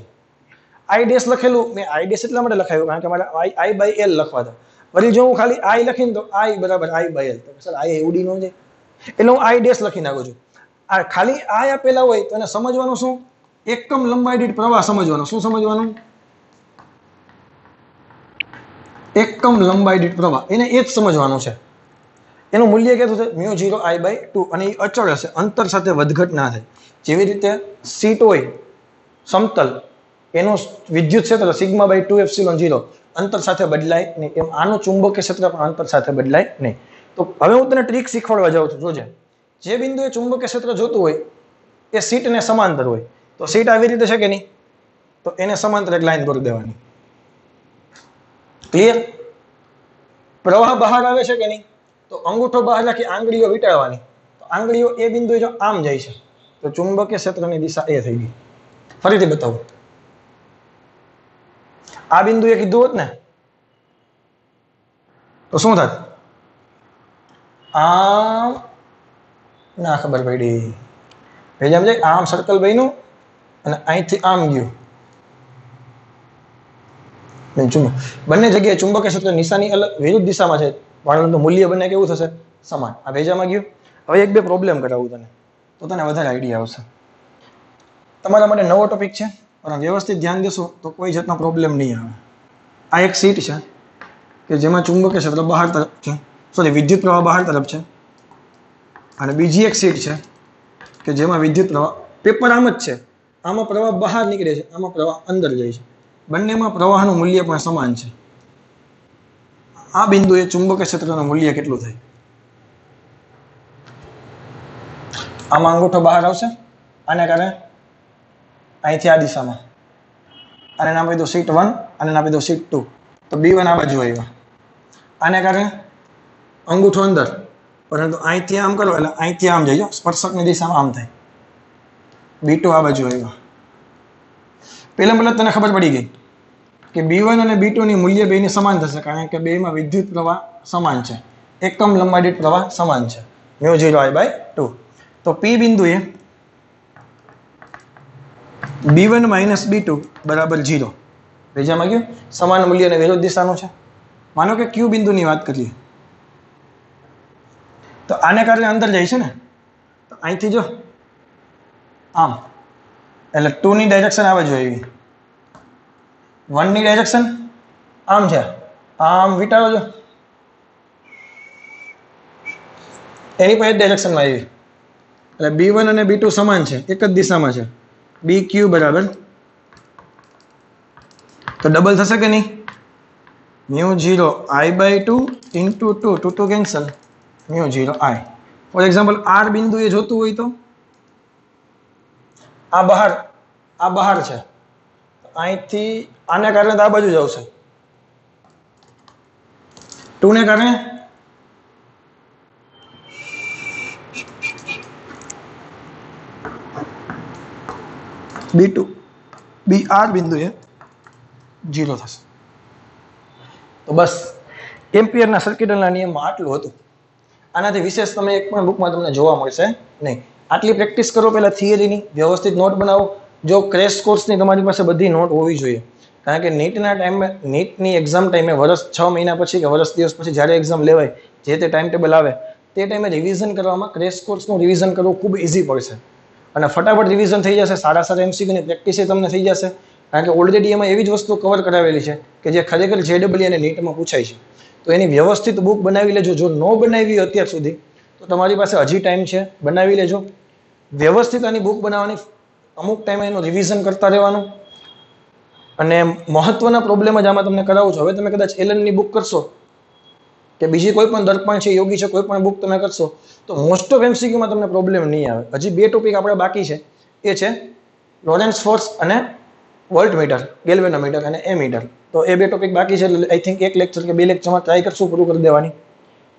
I ડેશ લખેલું, મેં I ડેશ એટલા માટે લખાયું કારણ કે મારે I/L લખવા હતા. વળી જો હું ખાલી I લખીને તો I બરાબર I/L, તો સર I ઉડી ન જાય, એટલે હું I ડેશ લખી નાખું છું. આ ખાલી I આપેલા હોય તો એને સમજવાનું શું? એકમ લંબાઈ દીઠ પ્રવાહ સમજવાનો. શું સમજવાનું? એકમ લંબાઈ દીઠ પ્રવાહ, એને એ જ સમજવાનું છે. એનું મૂલ્ય કેટલું છે? μ0 I/2. અને એ અચળ હશે, અંતર સાથે વધઘટ ના થાય. જેવી રીતે સીટ હોય સમતલ, એનું વિદ્યુત ક્ષેત્ર σ/2ε0 અંતર સાથે બદલાય નહીં. એમ આનું ચુંબકીય ક્ષેત્ર પણ અંતર સાથે બદલાય નહીં. તો હવે હું તને ટ્રીક શીખવાડવા જાઉં છું. જોજે, જે બિંદુએ ચુંબકીય ક્ષેત્ર જોતું હોય એ સીટને સમાંતર હોય. તો સીટ આવી રીતે છે કે નહીં? તો એને સમાંતર એક લાઈન દોરી દેવાની. ક્લિયર? પ્રવાહ બહાર આવે છે કે નહીં? તો અંગૂઠો બહાર રાખી આંગળીઓ વીંટાળવાની. તો આંગળીઓ એ બિંદુએ જો આમ જાય છે તો ચુંબકીય ક્ષેત્રની દિશા એ થઈ ગઈ. ફરીથી બતાવું. આ બિંદુએ કીધું હોત ને તો શું થાત? આમ ના ખબર પડી. ભેજામ જાય આમ સર્કલ બન્યું અને અહીંથી આમ ગયું. બંને જગ્યાએ ચુંબકીય ક્ષેત્ર નિશાની અલગ વિરુદ્ધ દિશામાં છે, પરંતુ મૂલ્ય બંને કેવું થશે? સમાન. આ ભેજામાં ગયું. હવે એક બે પ્રોબ્લેમ કરાવું તને તો તને વધારે આઈડિયા આવશે. તમારા માટે નવો ટોપિક છે, પણ વ્યવસ્થિત ધ્યાન દેશો તો કોઈ જાતનો પ્રોબ્લેમ નહીં આવે. આ એક સીટ છે કે જેમાં ચુંબકીય ક્ષેત્ર બહાર તરફ છે, સોરી વિદ્યુત પ્રવાહ બહાર તરફ છે. અને બીજી એક સીટ છે કે જેમાં વિદ્યુત પ્રવાહ, પેપર આમ જ છે, આમાં પ્રવાહ બહાર નીકળે છે, આમાં પ્રવાહ અંદર જાય છે. બંનેમાં પ્રવાહનું મૂલ્ય પણ સમાન છે. આ બિંદુએ ચુંબકીય ક્ષેત્રનું મૂલ્ય કેટલું થાય? આમાં અંગૂઠો બહાર આવશે, આને કારણે અહીંથી આ દિશામાં, આને નામ આપી દો સીટ 1, આને નામ આપી દો સીટ 2. તો B1 આ બાજુ આવ્યા, આને કારણે અંગૂઠો અંદર, પરંતુ અહીંથી આમ કરો એટલે અહીંથી આમ જઈજો, સ્પર્શકની દિશામાં આમ થાય. B2 આ બાજુ આવ્યા. પહેલા તને ખબર પડી ગઈ કે B1 અને B2 ની મૂલ્ય બેની સમાન થશે, કારણ કે બેમાં વિદ્યુત પ્રવાહ સમાન છે, એકમ લંબાઈ દીઠ પ્રવાહ સમાન છે, μ0 I/2. તો P બિંદુએ B1 - B2 બરાબર 0. બીજામાં ગયું સમાન મૂલ્ય અને વિરુદ્ધ દિશાનું છે. માનો કે Q બિંદુની વાત કરીએ તો આને કારણે અંદર જાય છે ને, તો અહીંથી જો આમ, એટલે 2 ની ડાયરેક્શન આ બાજુ આવી, 1 ની ડાયરેક્શન આમ છે, આમ વિટાળો જો, એની પણ એક ડાયરેક્શનમાં આવી. એટલે B1 અને B2 સમાન છે, એક જ દિશામાં છે. BQ બરાબર, તો ડબલ થશે કે નહીં? μ0 I/2 into 2 cancel, μ0 I. For example R બિંદુએ જોતું હોય તો આ બહાર છે, અહીંથી આને કારણે તો આ બાજુ જ આવશે, 2 ને કારણે B2 BR બિંદુએ 0 થશે. તો બસ એમ્પિયરના સર્કિટના નિયમમાં આટલું હતું. આનાથી વિશેષ તમે એક પણ બુકમાં તમને જોવા મળશે નહીં. આટલી પ્રેક્ટિસ કરો પહેલા થિયરીની, વ્યવસ્થિત નોટ બનાવો. જો ક્રેશ કોર્સની તમારી પાસે બધી નોટ હોવી જોઈએ, કારણ કે નીટના ટાઈમે, નીટની એક્ઝામ ટાઈમે વર્ષ 6 મહિના પછી કે વર્ષ દિવસ પછી જ્યારે એક્ઝામ લેવાય, જે તે ટાઈમ ટેબલ આવે તે ટાઈમે રિવિઝન કરવામાં ક્રેશ કોર્સનું રિવિઝન કરવું ખૂબ ઇઝી પડશે અને ફટાફટ રિવિઝન થઈ જશે. સારા MCQની પ્રેક્ટિસ તમને થઈ જશે, કારણ કે ઓલરેડી એમાં એવી જ વસ્તુ કવર કરાવેલી છે કે જે ખરેખર JEE અને નીટમાં પૂછાય છે. તો એની વ્યવસ્થિત બુક બનાવી લેજો. જો ન બનાવી અત્યાર સુધી તો તમારી પાસે હજી ટાઈમ છે, બનાવી લેજો. વ્યવસ્થિત આની બુક બનાવવાની, અમુક ટાઈમે એનું રિવિઝન કરતા રહેવાનું. અને મહત્વના પ્રોબ્લેમ જ આમાં તમને કરાવું છું. હવે તમે કદાચ એલનની બુક કરશો કે બીજી કોઈ પણ દર્પણ છે, યોગી છે, કોઈ પણ બુક તમે કરશો તો મોસ્ટ ઓફ MCQમાં તમને પ્રોબ્લેમ નહીં આવે. હજી 2 ટોપિક આપણે બાકી છે, એ છે લોરેન્ટ્ઝ ફોર્સ અને વોલ્ટમીટર, ગેલ્વેનોમીટર અને એમીટર. તો એ બે ટોપિક બાકી છે, એટલે આઈ થિંક એક લેક્ચર કે બે લેક્ચરમાં ટ્રાય કરશું પૂરું કરી દેવાની.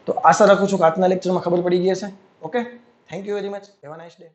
તો આશા રાખું છું કે આજના લેક્ચરમાં ખબર પડી ગઈ હશે. Okay, thank you very much, have a nice day.